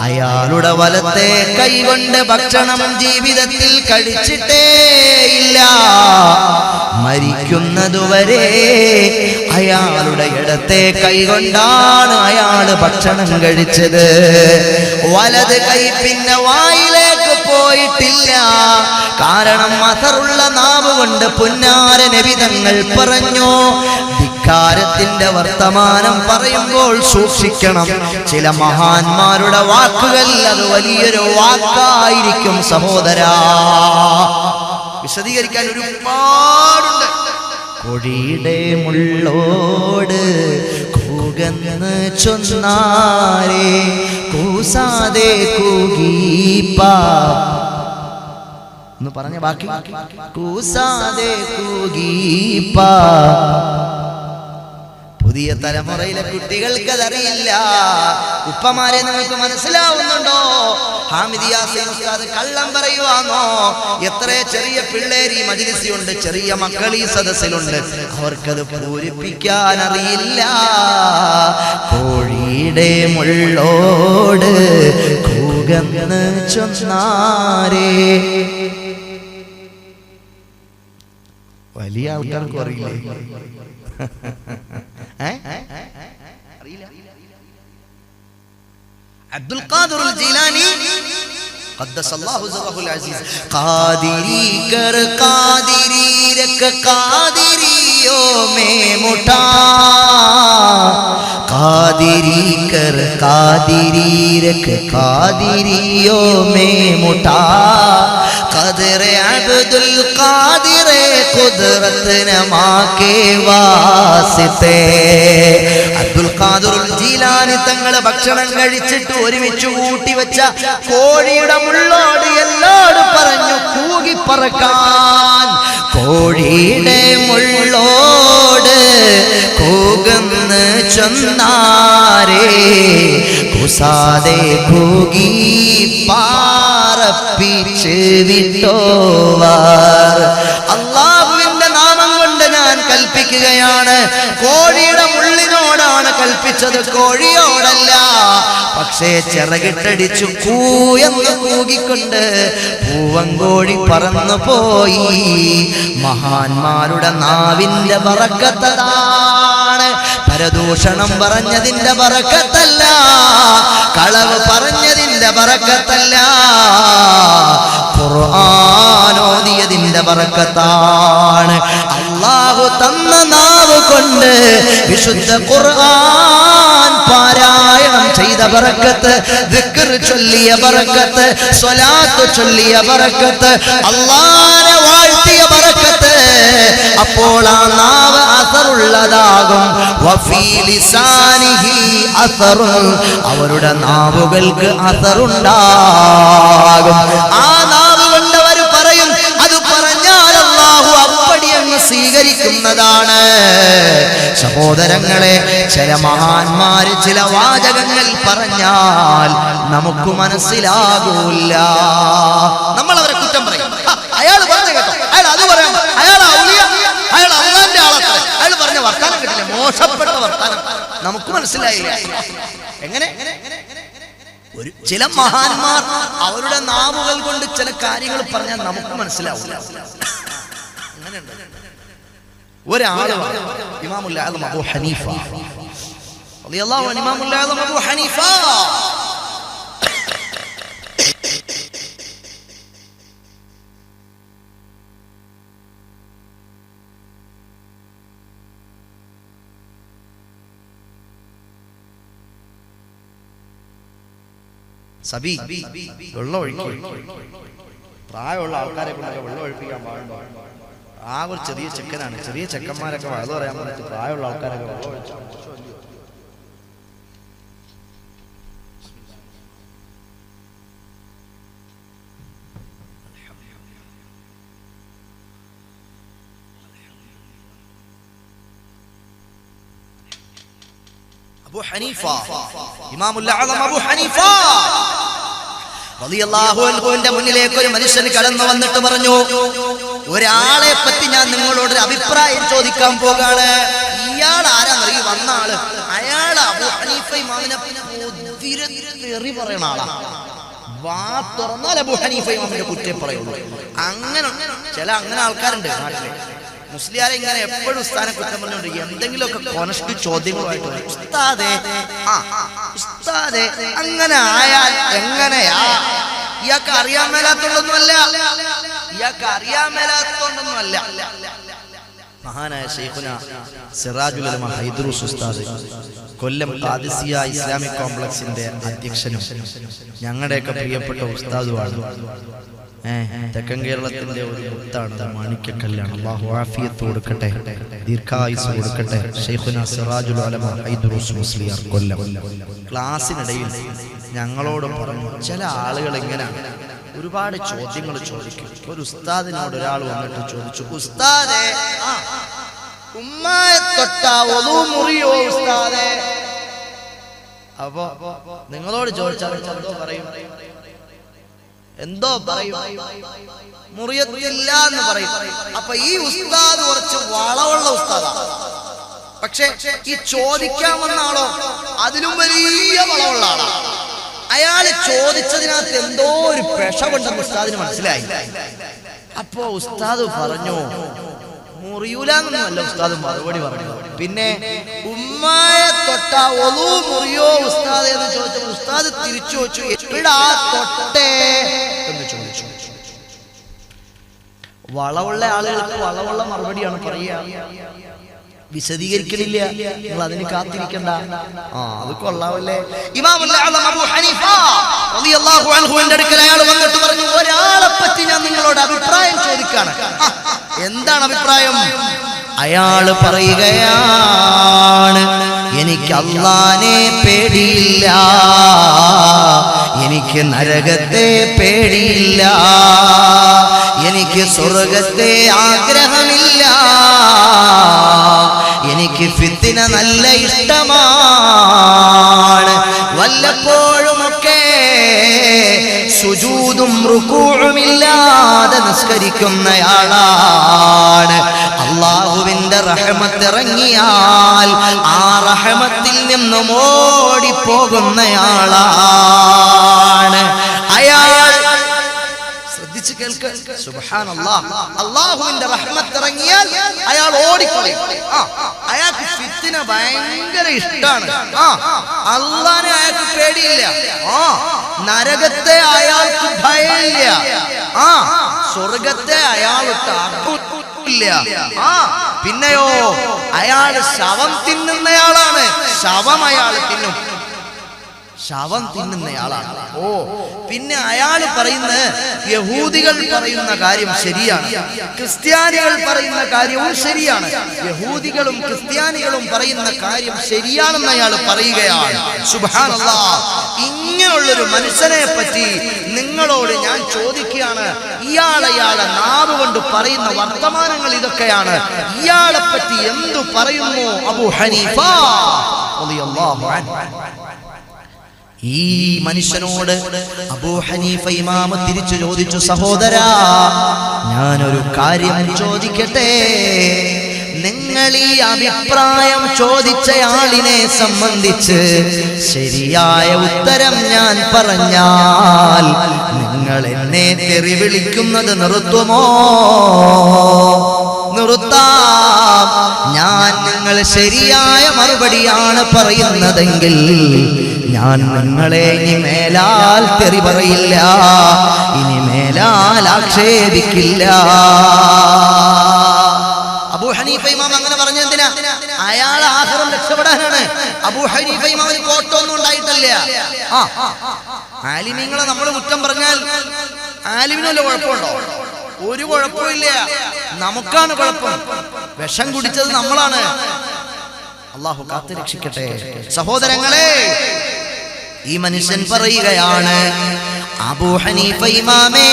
അയാളുടെ വലത്തെ കൈകൊണ്ട് ഭക്ഷണം ജീവിതത്തിൽ കഴിച്ചിട്ടേ ഇല്ല. മരിക്കുന്നതുവരെ അയാളുടെ ഇടത്തെ കൈകൊണ്ടാണ് അയാൾ ഭക്ഷണം കഴിച്ചത്. വലത് കൈ പിന്നെ വായിലേക്ക് പോയിട്ടില്ല. കാരണം അഥറുള്ള നാവ് കൊണ്ട് പുന്നാര നബി തങ്ങൾ പറഞ്ഞു, ധിക്കാരത്തിന്റെ വർത്തമാനം പറയുമ്പോൾ സൂക്ഷിക്കണം. ചില മഹാന്മാരുടെ വാക്കുകൾ അത് വലിയൊരു വാക്കായിരിക്കും സഹോദരാ. വിശദീകരിക്കാൻ ഒരുപാടുണ്ട്. കൊടിയുടെ മുള്ളോട് കൂകന്ന് ചൊന്നാരേ കൂസാതെ കൂകീപ്പാ ഒന്ന് പറഞ്ഞ ബാക്കി കൂസാതെ കൂകീപ്പാ. പുതിയ തലമുറയിലെ കുട്ടികൾക്ക് അതറിയില്ല. ഉപ്പമാരെ നിങ്ങൾക്ക് മനസ്സിലാവുന്നുണ്ടോ? ഹാമിദ് യാസീൻ ഉസ്താദ് കള്ളം പറയുവാന്നോ? എത്ര ചെറിയ പിള്ളേര് ഈ മജ്‌ലിസിലുണ്ട്, ചെറിയ മക്കൾ ഈ സദസ്സിലുണ്ട്, അവർക്കത് പൂരിപ്പിക്കാൻ അറിയില്ല. കോഴിയുടെ മുള്ളോട് കൂകന്ന് ചൊന്നാരേ. വലിയ ആൾക്കാർക്ക് അറിയില്ലേ? അബ്ദുൽ ഖാദിർ ജീലാനി ഖദ്ദസല്ലാഹു സറഹുൽ അസീസ് ഖാദിരി കർ ഖാദിരി രക ഖാദിരിയോ മേ മുഠാ ഖാദിരി കർ ഖാദിരി രക ഖാദിരിയോ മേ മുഠാ ഖദർ അബ്ദുൽ ഖാദിർ ഖുദ്റത് നമാ കേ വാസിതേ. അബ്ദുൽ ഖാദിർ ജീലാനി തങ്ങളെ ഭക്ഷണം കഴിച്ചിട്ട് ഒരുമിച്ച് കൂട്ടി വെച്ച കോഴിയുടെ മുള്ളോട് എന്നോട് പറഞ്ഞു കൂകി പറക്കാൻ. കോഴിയുടെ മുള്ളോട് കൂകന്ന് ചൊന്നാരേ കുസാതെ കൂകി പാറപ്പിച്ച് വിട്ടോവാർ. അല്ലാഹുവിന്റെ നാമം കൊണ്ട് ഞാൻ കൽപ്പിക്കുകയാണ്, കോഴിയുടെ മുള്ളിനോടാണ് കൽപ്പിച്ചത്, കോഴിയോടല്ല. പക്ഷേ ചിറകിട്ടടിച്ചു കൂയെന്ന് കൂകിക്കൊണ്ട് പൂവങ്കോഴി പറന്നു പോയി. മഹാന്മാരുടെ നാവിന്റെ ബറക്കത്താണ്, പരദൂഷണം പറഞ്ഞതിന്റെ ബറക്കത്തല്ല, കളവ് പറഞ്ഞതിന്റെ ബറക്കത്തല്ല, ഖുർആൻ ഓതിയതിന്റെ ബറക്കത്താണ്. അല്ലാഹു തന്ന നാവ് കൊണ്ട് വിശുദ്ധ ഖുർആൻ പാരായണം ചെയ്ത ബറക്കത്ത്, ദിക്ർ ചൊല്ലിയ ബറക്കത്ത്, സ്വലാത്ത് ചൊല്ലിയ ബറക്കത്ത്, അല്ലാഹുവിനെ വാഴ്ത്തിയ ബറക്കത്ത്. അപ്പോൾ ആ നാവ് അസറുള്ളതാകും. വഫീ ലിസാനിഹി അസറുൻ, അവരുടെ നാവുകൾക്ക് അസറുണ്ടാകും. ആ നാവ് കൊണ്ട് അവർ പറയും, അത് പറഞ്ഞാൽ അല്ലാഹു അപ്പടി അങ്ങ് സ്വീകരിക്കുന്നതാണ്. സഹോദരങ്ങളെ, ചില മഹാന്മാര് ചില വാചകങ്ങൾ പറഞ്ഞാൽ നമുക്ക് മനസ്സിലാകൂല. നമ്മൾ അവരെ കുറ്റം പറയും. അയാൾ പറഞ്ഞു കേട്ടോ, അയാൾ അത് പറയാൻ, അയാൾ ഔലിയ, അയാൾ അല്ലാഹുവിന്റെ ആളത്ര, അയാൾ പറഞ്ഞ വർത്താനം കിട്ടില്ല, മോശപ്പെട്ട വർത്താനം, നമുക്ക് മനസ്സിലായില്ല. എങ്ങനെ? ചില മഹാന്മാർ അവരുടെ നാവുകൾ കൊണ്ട് ചില കാര്യങ്ങൾ പറഞ്ഞാൽ നമുക്ക് മനസ്സിലാവില്ല. അങ്ങനെയുണ്ട്. ഒരാൾ ഇമാമുൽ ആദം അബൂ ഹനീഫ റളിയല്ലാഹു അൻഹു, ഇമാമുൽ ആദം അബൂ ഹനീഫ സബി വെള്ളം ഒഴിക്കും. പ്രായമുള്ള ആൾക്കാരെ കൊണ്ടൊക്കെ വെള്ളം ഒഴിപ്പിക്കാൻ പാടുണ്ടോ? ആ ഒരു ചെറിയ ചെക്കനാണ്, ചെറിയ ചെക്കന്മാരൊക്കെ വഴു പറയാൻ പറഞ്ഞിട്ട് പ്രായമുള്ള ആൾക്കാരൊക്കെ വെള്ളം ഒഴിച്ചു. അബൂ ഹനീഫ, ഇമാമുൽ ആദം അബൂ ഹനീഫ റളിയല്ലാഹു അൻഹുവിന്റെ മുന്നിലേക്ക് ഒരു മനുഷ്യൻ കടന്നു വന്നിട്ട് പറഞ്ഞു, ഒരാളെ പറ്റി ഞാൻ നിങ്ങളോടൊരു അഭിപ്രായം ചോദിക്കാൻ പോകാണ്. ഇയാൾ ആരാന്നറിയോ? വന്ന ആള് അയാൾ അബൂ ഹനീഫ ഇമാമിനെ തെറി പറയണ ആളാ. വാ തുറന്നാൽ അബൂ ഹനീഫ ഇമാമിന്റെ കുറ്റേ പറയുള്ളൂ. അങ്ങനെ ചില അങ്ങനെ ആൾക്കാരുണ്ട് നാട്ടില്. മുസ്ലിയാരെ ഇങ്ങനെ എപ്പോഴും ഉസ്താദിനെ കുറ്റം പറഞ്ഞുകൊണ്ട് എന്തെങ്കിലുമൊക്കെ കൊനഷ്ട് ചോദ്യങ്ങളുമായിട്ട് വരും. ഉസ്താദേ, ഉസ്താദേ, അങ്ങനെ ആയാൽ എങ്ങനെയാ? ഇയാൾക്ക് അറിയാൻ മേലാത്തോണ്ടൊന്നുമല്ല, ഇയാൾക്ക് അറിയാൻ മേലാത്തോണ്ടൊന്നുമല്ല. മഹാനായ ശൈഖുന സിറാജുൽ ഉലമ ഹൈദ്രൂസ് ഉസ്താദ്, കൊല്ലം ഖാദിസിയ ഇസ്ലാമിക് കോംപ്ലക്സിന്റെ അധ്യക്ഷനും ഞങ്ങളുടെയൊക്കെ പ്രിയപ്പെട്ട ഉസ്താദുമാണ്. തെക്കൻ കേരളത്തിന്റെ ഒരു മുത്താണ് മാണിക്കക്കല്ലാണ്. അല്ലാഹു ആഫിയത്ത് കൊടുക്കട്ടെ, ദീർഘായുസ് കൊടുക്കട്ടെ. ശൈഖുനാ സിറാജുൽ ഉലമ ഹൈദറുസ് മുസ്ലിയാർ കൊല്ലം ക്ലാസ്സിനിടയിൽ ഞങ്ങളോട് പറഞ്ഞു, ചില ആളുകൾ ഇങ്ങനെയാണ്, ഒരുപാട് ചോദ്യങ്ങൾ ചോദിക്കും. ഒരു ഉസ്താദിനോട് ഒരാൾ വന്നിട്ട് ചോദിച്ചു, ഉസ്താദേ ഉമ്മയെ തൊട്ടാ ഒളു മുറിയോ ഉസ്താദേ? അപ്പൊ നിങ്ങളോട് ചോദിച്ചാൽ എന്തോ പറയും, മുറിയത്തില്ല എന്ന് പറയും. അപ്പൊ ഈ ഉസ്താദ് കുറച്ച് വളവുള്ള ഉസ്താദാണ്. പക്ഷെ ഈ ചോദിക്കാൻ വന്ന ആളോ അതിലും വലിയ വളവുള്ള ആളാണ്. അയാള് ചോദിച്ചതിനകത്ത് എന്തോ ഒരു പെശകുണ്ടെന്ന് ഉസ്താദിന് മനസ്സിലായി. അപ്പോ ഉസ്താദ് പറഞ്ഞു, മുറിയൂലെന്നല്ല ഉസ്താദ് മറുപടി പറഞ്ഞു. പിന്നെ ഉമ്മയെ തൊട്ടാ ഒളു മുറിയോ ഉസ്താദ് എന്ന് ചോദിച്ചപ്പോൾ ഉസ്താദ് തിരിച്ചു ചോദിച്ചു, എവിടാ തൊട്ടേ എന്ന് ചോദിച്ചു. വളവുള്ള ആളുകൾക്ക് വളവുള്ള മറുപടിയാണ് പറയുക, വിശദീകരിക്കണില്ല. നിങ്ങൾ അതിന് കാത്തിരിക്കണ്ട. അത് കൊള്ളാവല്ലേ. ഇമാം അബൂ ഹനീഫ റളിയല്ലാഹു അൻഹുവിന്റെ അടുക്കൽ അയാൾ വന്നിട്ട് പറഞ്ഞു, ഒരാളെ പറ്റി ഞാൻ നിങ്ങളോട് അഭിപ്രായം ചോദിക്കാണ്. എന്താണ് അഭിപ്രായം? അയാള് പറയുകയാണ്, എനിക്ക് അല്ലാഹനെ പേടിയില്ല, എനിക്ക് നരകത്തെ പേടിയില്ല, എനിക്ക് സ്വർഗത്തെ ആഗ്രഹമില്ല, എനിക്ക് ഫിത്ന നല്ല ഇഷ്ടമാണ്. വല്ലപ്പോഴുമൊക്കെ സുജൂദും റുകൂഉം ഇല്ലാതെ നിസ്കരിക്കുന്നയാളാണ്. അല്ലാഹുവിന്റെ റഹ്മത്ത് ഇറങ്ങിയാൽ ആ റഹ്മത്തിൽ നിന്നും ഓടിപ്പോകുന്നയാളാണ് അയാൾ. ശ്രദ്ധിച്ച് കേൾക്ക്, സുബ്ഹാനല്ലാഹ്. അല്ലാഹുവിന്റെ റഹ്മത്ത് ഇറങ്ങിയാൽ അയാൾ ഓടിക്കളയും. അയാൾക്ക് ഫിത്ന ഭയങ്കര ഇഷ്ടമാണ്. അല്ലാഹനെ അയാൾക്ക് പേടിയില്ല, നരകത്തെ അയാൾക്ക് ഭയമില്ല, സ്വർഗത്തെ അയാൾ ഇല്ല. പിന്നെയോ അയാൾ ശവം തിന്നുന്നയാളാണ്. ശവം അയാൾ തിന്നും, ശവം തിന്നുന്നയാളാണ്. പിന്നെ അയാൾ പറയുന്ന യഹൂദികൾ പറയുന്ന കാര്യം ശരിയാണ്, ക്രിസ്ത്യാനികൾ പറയുന്ന കാര്യവും ശരിയാണ്. യഹൂദികളും ക്രിസ്ത്യാനികളും പറയുന്ന കാര്യം ശരിയാണെന്ന് അയാൾ പറയുകയാണ്. സുബ്ഹാനല്ലാഹ്. ഇങ്ങനെയുള്ളൊരു മനുഷ്യനെ പറ്റി നിങ്ങളോട് ഞാൻ ചോദിക്കുകയാണ്, ഇയാളെ നാവ് കൊണ്ട് പറയുന്ന വർത്തമാനങ്ങൾ ഇതൊക്കെയാണ്. ഇയാളെ പറ്റി എന്തു പറയുന്നു അബൂ ഹനീഫ റളിയല്ലാഹു അൻഹു? ഈ മനുഷ്യനോട് അബൂ ഹനീഫ ഇമാം തിരിച്ചു ചോദിച്ചു, സഹോദരാ, ഞാനൊരു കാര്യം ചോദിക്കട്ടെ. നിങ്ങൾ ഈ അഭിപ്രായം ചോദിച്ചയാളിനെ സംബന്ധിച്ച് ശരിയായ ഉത്തരം ഞാൻ പറഞ്ഞാൽ നിങ്ങൾ എന്നെ തെറി വിളിക്കുന്നത് നിർത്തുമോ? നിർത്താം. ഞാൻ നിങ്ങൾ ശരിയായ മറുപടിയാണ് പറയുന്നതെങ്കിൽ ഞാൻ നിങ്ങളെ ഇനി മേലാൽ തെറി പറയില്ല, ഇനി മേലാൽ ആക്ഷേപിക്കില്ല. അബൂ ഹനീഫ ഇമാം അങ്ങനെ പറഞ്ഞ എന്തിനാ? അയാൾ ആഖിറം രക്ഷപ്പെടാനാണ്. അബൂ ഹനീഫ ഇമാമിന് കോട്ടൊന്നും ഉണ്ടായിട്ടില്ല. ആലിമീങ്ങളെ നമ്മൾ കുറ്റം പറഞ്ഞാൽ ആലിമിന് വല്ല കുഴപ്പമുണ്ടോ? ഒരു കുഴപ്പമില്ല, നമുക്കാണ് കുഴപ്പം. വിഷം കുടിച്ചത് നമ്മളാണ്. അല്ലാഹു കാത്തുരക്ഷിക്കട്ടെ. സഹോദരങ്ങളെ, ഈ മനുഷ്യൻ പറയുകയാണ്, അബൂ ഹനീഫ ഇമാമേ,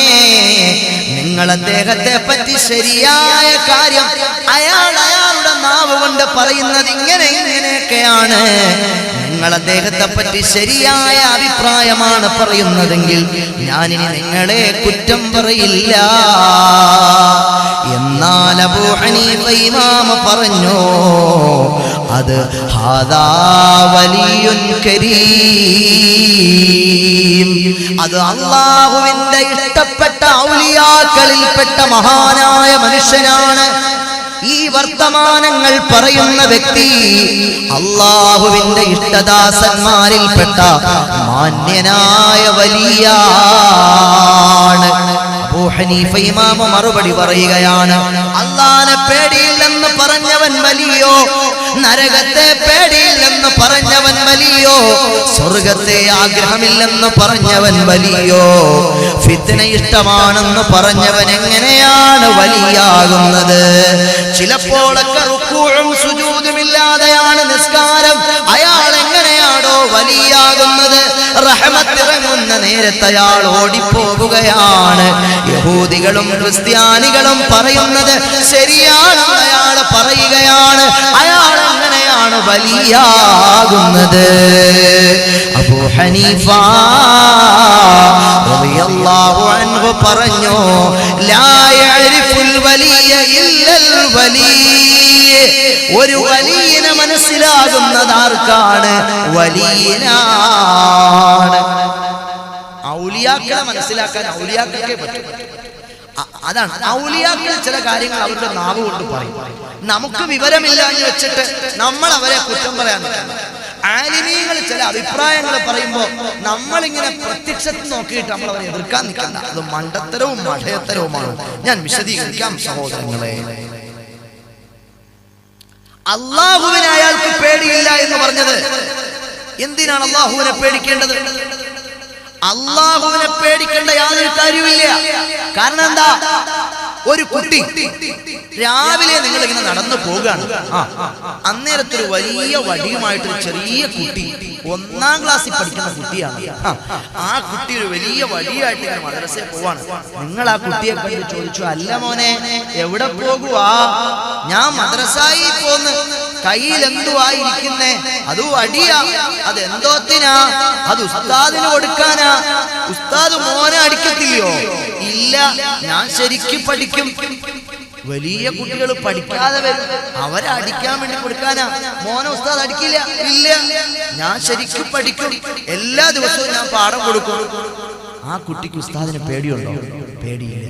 നിങ്ങൾ അദ്ദേഹത്തെ പറ്റി ശരിയായ കാര്യം അയാളുടെ നാവ് കൊണ്ട് പറയുന്നത് ഇങ്ങനെയൊക്കെയാണ്. നിങ്ങൾ അദ്ദേഹത്തെ പറ്റി ശരിയായ അഭിപ്രായമാണ് പറയുന്നതെങ്കിൽ ഞാനിനി നിങ്ങളെ കുറ്റം പറയില്ല. എന്നാൽ അബൂ ഹനീഫ ഇമാം പറഞ്ഞു, അത് ഹാദാ വലിയുൻ കരീം, അത് അല്ലാഹുവിന്റെ ഇഷ്ടപ്പെട്ട ഔലിയാക്കളിൽപ്പെട്ട മഹാനായ മനുഷ്യനാണ്. ഈ വർത്തമാനങ്ങൾ പറയുന്ന വ്യക്തി അല്ലാഹുവിന്റെ ഇഷ്ടദാസന്മാരിൽപ്പെട്ട മാന്യനായ വലിയാണ്. അബൂ ഹനീഫ ഇമാം മറുപടി പറയുകയാണ്, അല്ലാഹനെ പേടിയില്ലെന്ന് പറഞ്ഞവൻ വലിയോ, നരകത്തെ പേടിയില്ലെന്ന് പറഞ്ഞവൻ വലിയോ, സ്വർഗത്തെ ആഗ്രഹമില്ലെന്ന് പറഞ്ഞവൻ വലിയോ, ഫിത്ന ഇഷ്ടമാണെന്ന് പറഞ്ഞവൻ എങ്ങനെയാണ് വലിയാകുന്നത്? ചിലപ്പോഴൊക്കെ റുക്കൂഉം സുജൂദുമില്ലാതെയാണ് നിസ്കാരം, അയാൾ എങ്ങനെയാണോ വലിയാകുന്നത്? റഹ്മത്തിറങ്ങുന്ന നേരത്തെ അയാൾ ഓടിപ്പോകുകയാണ്. യഹൂദികളും ക്രിസ്ത്യാനികളും പറയുന്നത് ശരിയാണെന്ന് അയാൾ പറയുകയാണ്. അയാൾ എങ്ങനെയാണ് വലിയാകുന്നത്? അബൂ ഹനീഫ റളിയല്ലാഹു അൻഹു പറഞ്ഞു, ലാ യഅരിഫുൽ വലിയ ഇല്ലൽ വലി. ഒരു വലിയനെ മനസ്സിലാകുന്നത് ആർക്കാണ്? വലിയനാണ്. ഔലിയാക്കളെ മനസ്സിലാക്കാൻ ഔലിയാക്കൾക്കേ പറ്റും. അതാണ് ഔലിയാക്കൾ ചില കാര്യങ്ങൾ അവരുടെ നാവ് കൊണ്ട് പറയും. നമുക്ക് വിവരമില്ല എന്ന് വെച്ചിട്ട് നമ്മൾ അവരെ കുറ്റം പറയാൻ നിൽക്കണം. ആലിമീങ്ങൾ ചില അഭിപ്രായങ്ങൾ പറയുമ്പോൾ നമ്മളിങ്ങനെ പ്രത്യക്ഷത്തിൽ നോക്കിയിട്ട് നമ്മൾ അവരെ എതിർക്കാൻ നിൽക്കണ്ട. അത് മണ്ടത്തരവും മഠയത്തരവുമാണ്. ഞാൻ വിശദീകരിക്കാം സഹോദരങ്ങളെ. അള്ളാഹുവിനെ അയാൾക്ക് പേടിയില്ല എന്ന് പറഞ്ഞത് എന്തിനാണ്? അള്ളാഹുവിനെ പേടിക്കേണ്ടത്? അള്ളാഹുവിനെ പേടിക്കേണ്ട യാതൊരു കാര്യമില്ല. കാരണം എന്താ? ഒരു കുട്ടി രാവിലെ നിങ്ങൾ ഇങ്ങനെ നടന്നു പോവുകയാണ്, അന്നേരത്തൊരു വലിയ വടിയുമായിട്ടൊരു ചെറിയ കുട്ടി, 1ാം ക്ലാസ്സിൽ പഠിക്കുന്ന കുട്ടിയാണ്. ആ കുട്ടി ഒരു വലിയ വടിയായിട്ട് ഇങ്ങനെ മദ്രസയിൽ പോവാണ്. നിങ്ങൾ ആ കുട്ടിയെ കണ്ട് ചോദിച്ചു, അല്ല മോനെ എവിടെ പോകുവാ? ഞാൻ മദ്രസയിൽ പോന്ന്. കയ്യിൽ എന്തുവായിരിക്കുന്നേ? അത് വടിയാ. അതെന്തോത്തിനാ? അത് ഉസ്താദിന് കൊടുക്കാനാ. ഉസ്താദ് മോനെ അടിക്കത്തില്ലയോ? ഇല്ല, ഞാൻ ശരിക്കും പഠിക്കും. വലിയ കുട്ടികൾ പഠിക്കാതെ വരും, അവരെ അടിക്കാൻ വേണ്ടി കൊടുക്കാനാ. മോനെ ഉസ്താദ് അടിക്കില്ല. ഇല്ല, ഞാൻ ശരിക്കും പഠിക്കും, എല്ലാ ദിവസവും ഞാൻ പാഠം കൊടുക്കും. ആ കുട്ടിക്ക് ഉസ്താദിന് പേടിയുണ്ടോ? പേടിയില്ല.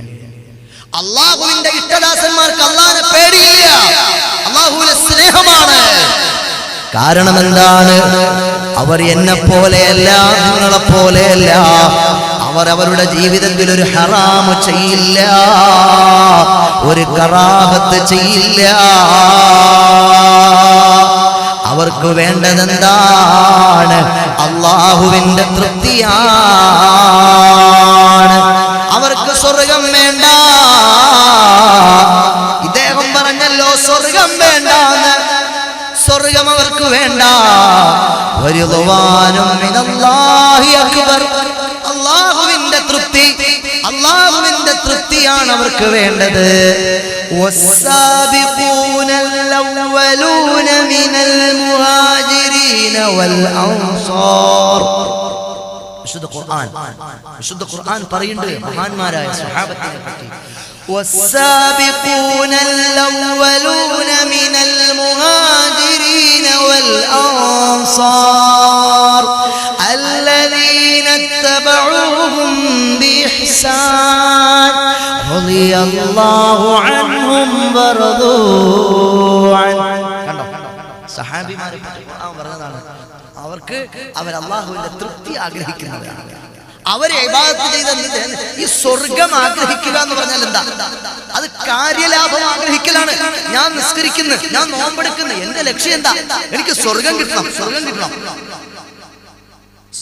അള്ളാഹുവിന്റെ ഇഷ്ടദാസന്മാർക്ക് അള്ളാഹിനെ പേടിയില്ല. അള്ളാഹുവിന്റെ സ്നേഹമാണ്. കാരണം എന്താണ്? അവർ എന്നെ പോലെയല്ല, നിങ്ങളെ പോലെയല്ല. അവർ അവരുടെ ജീവിതത്തിൽ ഒരു ഹറാമ് ചെയ്യില്ല, ഒരു കറാഹത്ത് ചെയ്യില്ല. അവർക്ക് വേണ്ടതെന്താണ്? അള്ളാഹുവിന്റെ തൃപ്തിയാണ്. അവർക്ക് സ്വർഗം വേണ്ട. ഇദ്ദേഹം പറഞ്ഞല്ലോ സ്വർഗം വേണ്ടാന്ന്. സ്വർഗം അവർക്ക് വേണ്ട. വരിദ്വാനും മിനല്ലാഹി അക്ബർ. അല്ലാഹുവിന്റെ തൃപ്തി, അല്ലാഹുവിന്റെ തൃപ്തിയാണ് അവർക്ക് വേണ്ടത്. വസ്സാബിഖൂനൽ അവ്വലൂന മിനൽ മുഹാജിരീന വൽ അൻസാർ. വിശുദ്ധ ഖുർആൻ പറയുന്നുണ്ട് മഹാന്മാരായ സ്വഹാബത്തിനെ പറ്റി. والسابقون الأولون من المهاجرين والأنصار الذين اتبعوهم بإحسان رضي الله عنهم ورضوا عنه. സഹാബിമാരെ പറ്റി ഖുർആൻ പറഞ്ഞതാണ്. അവർക്ക് അവർ അല്ലാഹുവിന്റെ തൃപ്തി ആഗ്രഹിക്കുന്നവരാണ്. അവരെ ഇബാദത്ത് ചെയ്ത ഈ സ്വർഗം ആഗ്രഹിക്കുക എന്ന് പറഞ്ഞാൽ എന്താ? അത് കാര്യലാഭം ആഗ്രഹിക്കലാണ്. ഞാൻ നിസ്കരിക്കുന്നു, ഞാൻ നോമ്പെടുക്കുന്നു, എന്റെ ലക്ഷ്യം എന്താ? എനിക്ക് സ്വർഗം കിട്ടണം, സ്വർഗം കിട്ടണം.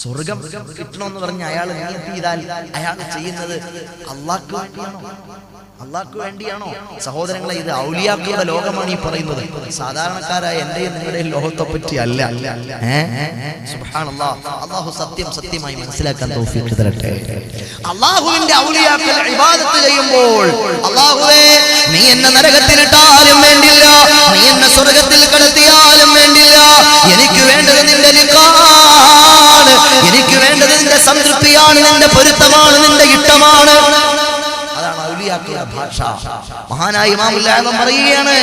സ്വർഗം കിട്ടണമെന്ന് പറഞ്ഞ് അയാൾ നിയത്ത് ചെയ്താൽ അയാൾ ചെയ്യുന്നത് അള്ളാഹ്ക്ക് വേണ്ടിയാണോ? അള്ളാഹ്ക്ക് വേണ്ടിയാണോ? സഹോദരങ്ങളെ, ഇത് ഔലിയാക്കളുടെ ലോകമാണ് ഈ പറയുന്നത്. സാധാരണക്കാരായ എന്റെയും നിങ്ങളുടെയും ലോകത്തെ പറ്റി അല്ല. സുബ്ഹാനല്ലാഹ്. അള്ളാഹു സത്യം സത്യമായി മനസ്സിലാക്കാൻ തൗഫീഖ് തരട്ടെ. അള്ളാഹുവിന്റെ ഔലിയാക്കൾ ഇബാദത്ത് ചെയ്യുമ്പോൾ, അള്ളാഹുവേ നീ എന്നെ നരകത്തിലിട്ടാലും വേണ്ടില്ല, നീ എന്നെ സ്വർഗത്തിൽ കടത്തിയാലും വേണ്ടില്ല, എനിക്ക് വേണ്ടത് നിന്റെ ലിഖാണ്, എനിക്ക് വേണ്ടത് നിന്റെ സംതൃപ്തിയാണ്, നിന്റെ പൊരുത്തമാണ്, നിന്റെ ഇഷ്ടമാണ്. അതാണ് ഔലിയാക്കളുടെ ഭാഷ. മഹാനായ ഇമാമുൽ ആദം പറയുകയാണ്,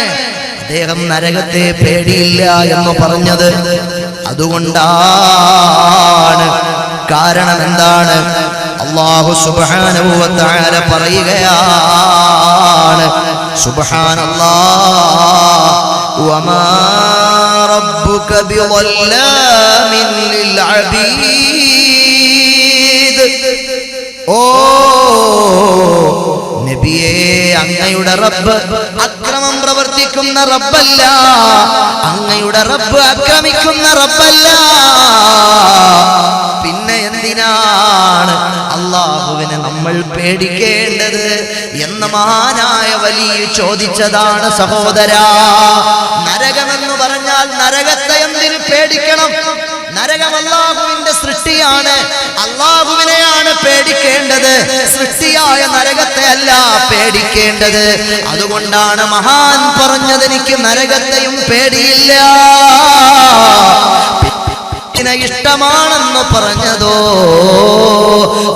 അദ്ദേഹം നരകത്തെ പേടിയില്ല എന്ന് പറഞ്ഞത് അതുകൊണ്ടാണ്. കാരണം എന്താണ്? അല്ലാഹു സുബ്ഹാനഹു വ തആല പറയുകയാണ്, സുബ്ഹാനല്ലാഹ് വമാ റബ്ബുക ബിളല്ലാമിൻ ലിൽ അബീദ്. ഓ നബിയേ, അങ്ങയുടെ റബ്ബ് അക്രമം പ്രവർത്തിക്കുന്ന റബ്ബല്ല, അങ്ങയുടെ റബ്ബ് ആക്രമിക്കുന്ന റബ്ബല്ല. നമ്മൾ പേടിക്കേണ്ടത് എന്ന മഹാനായ വലിയ ചോദിച്ചതാണ് സഹോദരാ. നരകമെന്ന് പറഞ്ഞാൽ നരകത്തെ എന്തിനു പേടിക്കണം? നരകം അല്ലാഹുവിന്റെ സൃഷ്ടിയാണ്, അല്ലാഹുവിനെയാണ് പേടിക്കേണ്ടത്, സൃഷ്ടിയായ നരകത്തെ അല്ല പേടിക്കേണ്ടത്. അതുകൊണ്ടാണ് മഹാൻ പറഞ്ഞത് എനിക്ക് നരകത്തെയും പേടിയില്ല. ഫിത്ന ഇഷ്ടമാണെന്ന് പറഞ്ഞതോ,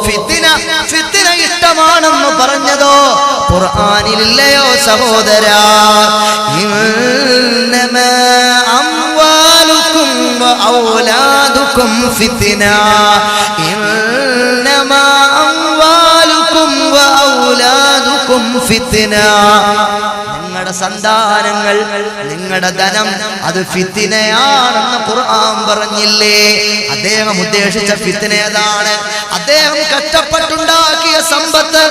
ഫിത്ന ഇഷ്ടമാണെന്ന് പറഞ്ഞതോ ഖുർആനിലില്ലയോ സഹോദരാ? ഇന്നമാ അംവാലുകും വഔലാദുകും ഫിത്ന, ഇന്നമാ അംവാലുകും വഔലാദുകും ഫിത്ന. നിങ്ങളുടെ സന്താനങ്ങൾ, നിങ്ങളുടെ ധനം അത് ഫിത്നയാണെന്ന് ഖുർആൻ പറഞ്ഞില്ലേ? അദ്ദേഹം ഉദ്ദേശിച്ച ഫിത്ന ഏതാണ്? അദ്ദേഹം കഷ്ടപ്പെട്ടുണ്ടാക്കിയ സമ്പത്ത്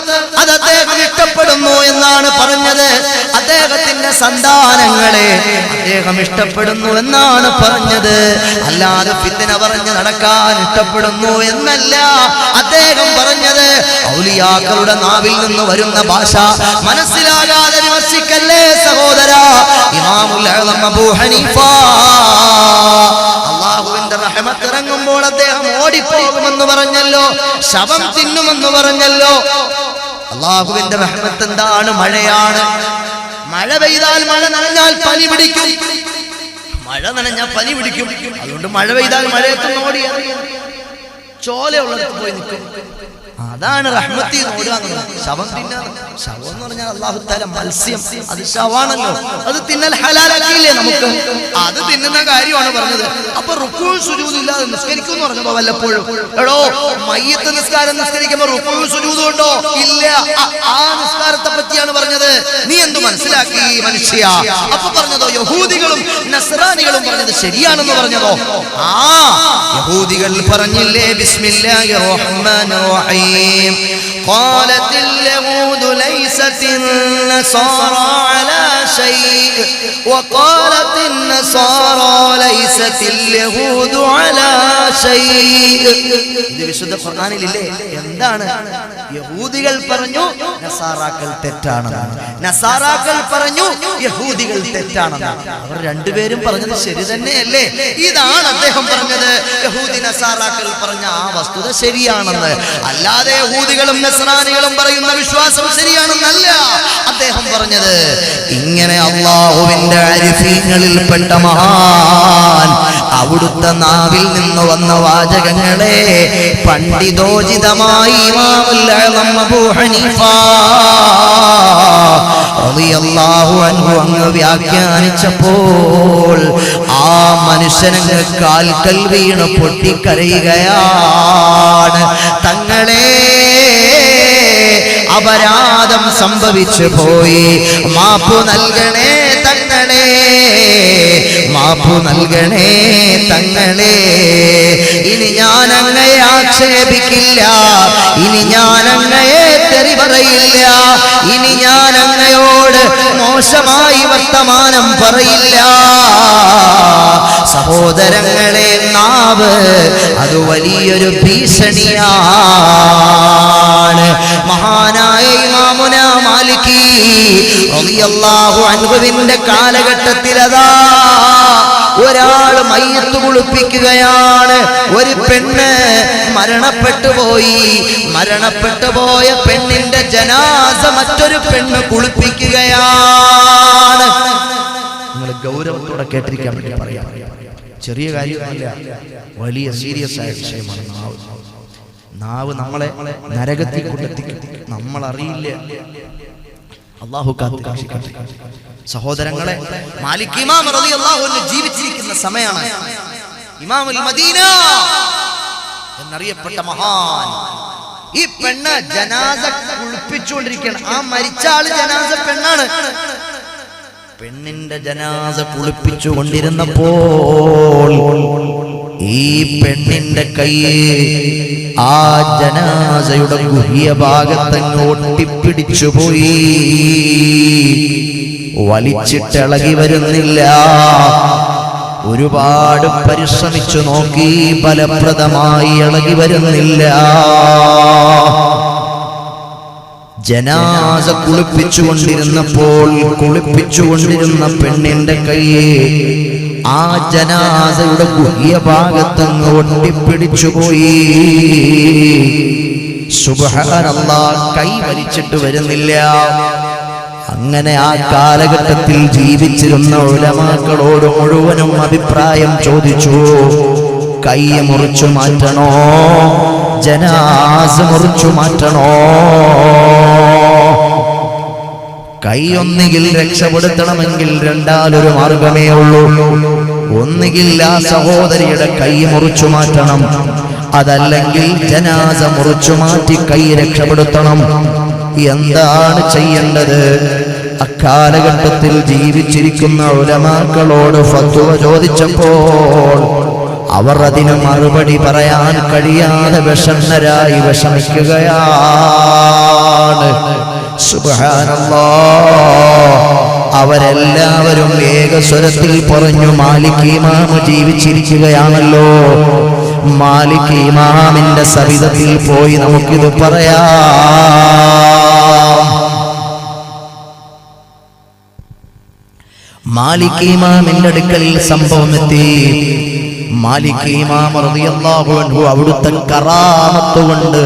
അത് അദ്ദേഹം ഇഷ്ടപ്പെടുന്നു എന്നാണ് പറഞ്ഞത്. അദ്ദേഹത്തിന്റെ സന്താനങ്ങളെ അദ്ദേഹം ഇഷ്ടപ്പെടുന്നു എന്നാണ് പറഞ്ഞത്. അല്ലാതെ ഫിത്ന പറഞ്ഞ് നടക്കാൻ ഇഷ്ടപ്പെടുന്നു എന്നല്ല അദ്ദേഹം പറഞ്ഞത്. ഔലിയാക്കളുടെ നാവിൽ നിന്ന് വരുന്ന ഭാഷ മനസ്സിലാകാതെ വിമർശിക്കല്ലേ സഹോദരാ. ഇമാമുൽ അഅ്ലം അബൂ ഹനീഫ അല്ലാഹുവിന്റെ റഹ്മത്ത് ഇറങ്ങുമ്പോൾ അദ്ദേഹം ഓടിപ്പോകുമെന്ന് പറഞ്ഞല്ലോ, ശവം തിന്നുമെന്ന് പറഞ്ഞല്ലോ. അല്ലാഹുവിന്റെ റഹ്മത്ത് എന്താണ്? മഴയാണ്. മഴ പെയ്താൽ മഴ നനഞ്ഞാൽ പനി പിടിക്കും, മഴ നനഞ്ഞാൽ പനി പിടിക്കും. അതുകൊണ്ട് മഴ പെയ്താൽ മഴയത്തൊന്ന് ഓടിയാ ചോലയുള്ളിടത്ത് പോയി നിൽക്കും. അതാണ് റഹ്മത്തി ഓടുക. ശവം തിന്നാൻ, ശവം എന്ന് പറഞ്ഞാൽ അല്ലാഹു തആല മത്സ്യം, അത് ശവാണല്ലോ, അത് തിന്നൽ ഹലാലാക്കിയില്ലേ നമുക്ക്? അത് തിന്നുന്ന കാര്യമാണ് പറഞ്ഞത്. അപ്പൊ റുക്കൂഉ സുജൂദ് ഇല്ലാതെ നിസ്കരിക്കും എന്ന് പറഞ്ഞപ്പോ വല്ലപ്പോഴും എടോ മയ്യത്ത് നിസ്കാരം നിസ്കരിക്കുമ്പോ റുക്കൂഉ സുജൂദ് ഉണ്ടോ? ഇല്ല. ആ നിസ്കാരത്തെ പറ്റിയാണ് പറഞ്ഞത്. നീ എന്ത് മനസ്സിലാക്കി മനുഷ്യ? അപ്പൊ പറഞ്ഞതോ യഹൂദികളും നസ്രാനികളും പറഞ്ഞത് ശരിയാണെന്ന് പറഞ്ഞതോ? യഹൂദികൾ പറഞ്ഞില്ലേ ബിസ്മില്ലാഹിർ റഹ്മാനിർ റഹീം قالت اليهود ليست النصارى على شيء وقالت النصارى ليست اليهود على شيء. ഇത് വിശുദ്ധ ഖുർആനിലില്ലേ? എന്താണ്? യഹൂദികൾ പറഞ്ഞു നസാറാക്കൾ തെറ്റാണെന്ന്, നസാറാക്കൾ പറഞ്ഞു യഹൂദികൾ തെറ്റാണെന്ന്. അവർ രണ്ടുപേരും പറഞ്ഞത് ശരി തന്നെയല്ലേ? ഇതാണ് അദ്ദേഹം പറഞ്ഞത്. യഹൂദി നസാറാക്കൾ പറഞ്ഞ ആ വസ്തുത ശരിയാണെന്ന്. അല്ലാതെ യഹൂദികളും നസ്രാനികളും പറയുന്ന വിശ്വാസം ശരിയാണെന്നല്ല അദ്ദേഹം പറഞ്ഞത്. ഇങ്ങനെ അല്ലാഹുവിന്റെ അരിഫീങ്ങളിൽപ്പെട്ട മഹാൻ അവിടുത്തെ നാവിൽ നിന്ന് വന്ന വാചകങ്ങളെ പണ്ഡിതോചിതമായി ഇമാമുൽ അഅ്ലം അബൂ ഹനീഫ റളിയല്ലാഹു അൻഹു അങ്ങ് വ്യാഖ്യാനിച്ചപ്പോൾ ആ മനുഷ്യനങ്ങ് കാൽക്കൽ വീണ് പൊട്ടിക്കരയുകയാണ്. തങ്ങളെ അപരാധം സംഭവിച്ചു പോയി, മാപ്പു നൽകണേ തങ്ങളെ, മാപ്പു നൽകണേ തങ്ങളെ. ഇനി ഞാൻ അങ്ങയെ ആക്ഷേപിക്കില്ല, ഇനി ഞാൻ അങ്ങയെ തെറി പറയില്ല, ഇനി ഞാൻ അങ്ങയോട് മോശമായി വർത്തമാനം പറയില്ല. സഹോദരങ്ങളെ, നാവ് അത് വലിയൊരു ഭീഷണിയാണ്. മഹാനായ ഇമാമുന മാലികി റളിയല്ലാഹു അൻഹുവിന്റെ കാലഘട്ടത്തിൽ അതാ ഒരാൾ മയ്യത്ത് കുളിപ്പിക്കുകയാണ്. ഒരു പെണ്ണ് മരണപ്പെട്ടു പോയി. മരണപ്പെട്ടു പോയ പെണ്ണിന്റെ ജനാസ മറ്റൊരു പെണ്ണ് കുളിപ്പിക്കുകയാണ്. നിങ്ങൾ ഗൗരവത്തോടെ കേട്ടിരിക്കാൻ വേണ്ടി പറയാം. ചെറിയ കാര്യമല്ല, വലിയ സീരിയസ് ആയ വിഷയമാണ് നാവ്. നാവ് നമ്മളെ നരകത്തിൽ കൊണ്ടെത്തിക്കും, നമ്മൾ അറിയില്ല. അല്ലാഹു കാത്തുരക്ഷിക്കട്ടെ. സഹോദരങ്ങളെ, മാലിക് ഇമാം റളിയല്ലാഹു അൻഹു ജീവിച്ചിരിക്കുന്ന സമയമാണ്. ഇമാമുൽ മദീന എന്നറിയപ്പെട്ട മഹാൻ. ഈ പെണ്ണ് ജനാസ കുളിപ്പിച്ചുകൊണ്ടിരിക്കുകയാണ്. ആ മരിച്ച ആള് ജനാസ പെണ്ണാണ്. പെണ്ണിന്റെ ജനാസ കുളിപ്പിച്ചു കൊണ്ടിരുന്നപ്പോൾ ഈ പെണ്ണിന്റെ കൈ ആ ജനാസയുടെ ഗുഹ്യ ഭാഗത്തങ്ങ് ഒട്ടിപ്പിടിച്ചു പോയി. വലിച്ചിട്ടിളകി വരുന്നില്ല. ഒരുപാട് പരിശ്രമിച്ചു നോക്കി, ഫലപ്രദമായി ഇളകി വരുന്നില്ല. ജനാസ കുളിപ്പിച്ചുകൊണ്ടിരുന്ന പെണ്ണിന്റെ കൈയെ ആ ജനാസയുടെ ഗുഹ്യ ഭാഗത്തങ്ങ് ഒട്ടിപ്പിടിച്ചുപോയി. സുബ്ഹാനല്ലാഹ്, കൈ വലിച്ചിട്ട് വരുന്നില്ല. അങ്ങനെ ആ കാലഘട്ടത്തിൽ ജീവിച്ചിരുന്ന ഉലമാക്കളോട് മുഴുവനും അഭിപ്രായം ചോദിച്ചു. കൈ മുറിച്ചു മാറ്റണോ, ജനാസ മുറിച്ചു മാറ്റണോ? കൈ ഒന്നുകിൽ രക്ഷപ്പെടുത്തണമെങ്കിൽ രണ്ടാലൊരു മാർഗമേ ഉള്ളൂ. ഒന്നുകിൽ ആ സഹോദരിയുടെ കൈ മുറിച്ചു മാറ്റണം, അതല്ലെങ്കിൽ ജനാസ മുറിച്ചു മാറ്റി കൈ രക്ഷപ്പെടുത്തണം. എന്താണ് ചെയ്യേണ്ടത്? അക്കാലഘട്ടത്തിൽ ജീവിച്ചിരിക്കുന്ന ഉലമാക്കളോട് ഫത്വ ചോദിച്ചപ്പോൾ അവർ അതിന് മറുപടി പറയാൻ കഴിയാതെ വിഷണ്ണരായി വിഷമിക്കുകയാണ്. സുബ്ഹാനല്ലാഹ്, അവരെല്ലാവരും ഏകസ്വരത്തിൽ പറഞ്ഞു, മാലിക് ഇമാം ജീവിച്ചിരിക്കുകയാണല്ലോ, മാലിക് ഇമാമിന്റെ സവിധത്തിൽ പോയി നമുക്കിത് പറയാം. മാലിക് ഇമാമിന്റെ അടുക്കൽ സംഭവം എത്തി. മാലിക് ഇമാം റളിയല്ലാഹു അൻഹു അവിടുത്തെ കറാമത്ത് കൊണ്ട്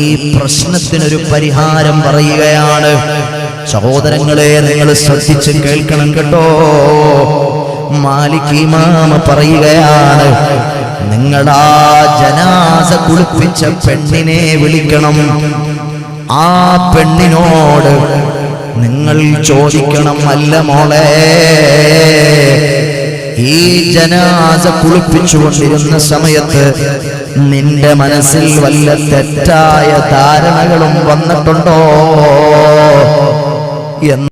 ഈ പ്രശ്നത്തിനൊരു പരിഹാരം പറയുകയാണ്. സഹോദരങ്ങളെ, നിങ്ങൾ ശ്രദ്ധിച്ച് കേൾക്കണം കേട്ടോ. മാലിക് ഇമാം പറയുകയാണ്, നിങ്ങളാ ജനാസ കുളിപ്പിച്ച പെണ്ണിനെ വിളിക്കണം. ആ പെണ്ണിനോട് നിങ്ങൾ ചോദിക്കണം, അല്ല മോളെ, ഈ ജനാസ കുളിപ്പിച്ചുകൊണ്ടിരുന്ന സമയത്ത് നിന്റെ മനസ്സിൽ വല്ല തെറ്റായ ധാരണകളും വന്നിട്ടുണ്ടോ എന്ന്